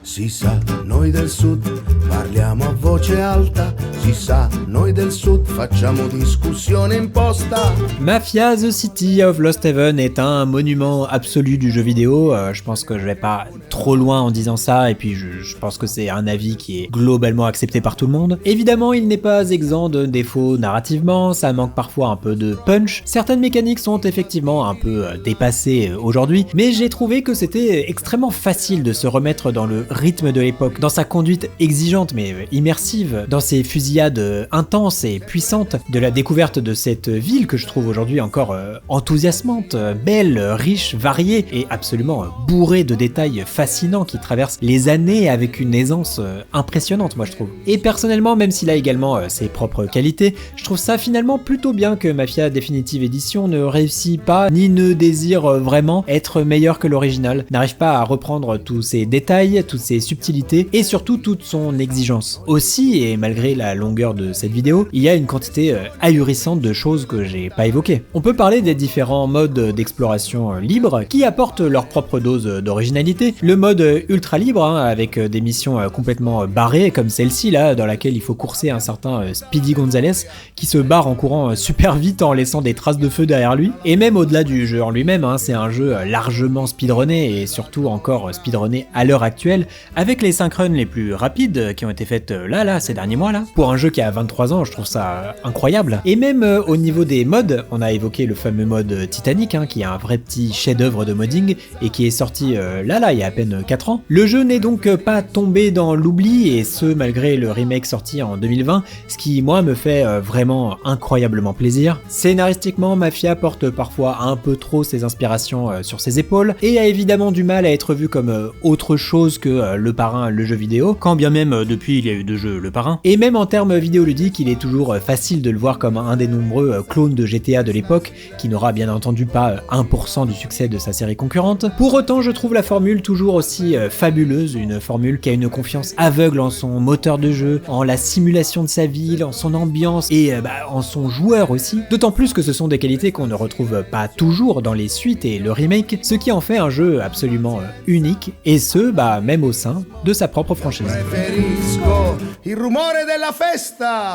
Speaker 7: Si sa, noi del sud parliamo a voce alta. Si sa, noi del sud facciamo discussione imposta.
Speaker 1: Mafia The City of Lost Heaven est un monument absolu du jeu vidéo. Je pense que je vais pas trop loin en disant ça, et puis je pense que c'est un avis qui est globalement accepté par tout le monde. Évidemment, il n'est pas exempt de défauts narrativement, ça manque parfois un peu de punch. Certaines mécaniques sont effectivement un peu dépassées aujourd'hui, mais j'ai trouvé que c'était extrêmement facile de se remettre dans le rythme de l'époque, dans sa conduite exigeante mais immersive, dans ses fusillades intenses et puissantes, de la découverte de cette ville que je trouve aujourd'hui encore enthousiasmante, belle, riche, variée et absolument bourrée de détails fascinants qui traversent les années avec une aisance impressionnante moi je trouve. Et personnellement, même s'il a également ses propres qualités, je trouve ça finalement plutôt bien que Mafia Definitive Edition ne réussit pas ni ne désire vraiment être meilleur que l'original, n'arrive pas à reprendre tous ces détails, toutes ses subtilités et surtout toute son exigence. Aussi, et malgré la longueur de cette vidéo, il y a une quantité ahurissante de choses que j'ai pas évoquées. On peut parler des différents modes d'exploration libre qui apportent leur propre dose d'originalité. Le mode ultra libre hein, avec des missions complètement barrées comme celle-ci là dans laquelle il faut courser un certain Speedy Gonzales qui se barre en courant super vite en laissant des traces de feu derrière lui. Et même au-delà du jeu en lui-même, hein, c'est un jeu largement speedrunné et surtout encore speedrunné à l'heure actuelle avec les synchrones les plus rapides qui ont été faites là ces derniers mois là. Pour un jeu qui a 23 ans, je trouve ça incroyable. Et même au niveau des modes, on a évoqué le fameux mode Titanic hein, qui est un vrai petit chef-d'œuvre de modding et qui est sorti là il y a à peine 4 ans. Le jeu n'est donc pas tombé dans l'oubli et ce malgré le remake sorti en 2020, ce qui moi me fait vraiment incroyablement plaisir. Scénaristiquement, Mafia porte parfois un peu trop ses inspirations sur ses épaules et a évidemment du mal à être vu comme autre chose que Le Parrain, le jeu vidéo, quand bien même depuis il y a eu 2 jeux Le Parrain. Et même en termes vidéoludiques, il est toujours facile de le voir comme un des nombreux clones de GTA de l'époque, qui n'aura bien entendu pas 1% du succès de sa série concurrente. Pour autant, je trouve la formule toujours aussi fabuleuse, une formule qui a une confiance aveugle en son moteur de jeu, en la simulation de sa ville, en son ambiance et en son joueur aussi. D'autant plus que ce sont des qualités qu'on ne retrouve pas toujours dans les suites et le remake, ce qui en fait un jeu absolument unique, et ce, même au sein de sa propre franchise.
Speaker 7: Preferisco il rumore della festa.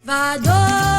Speaker 16: Vado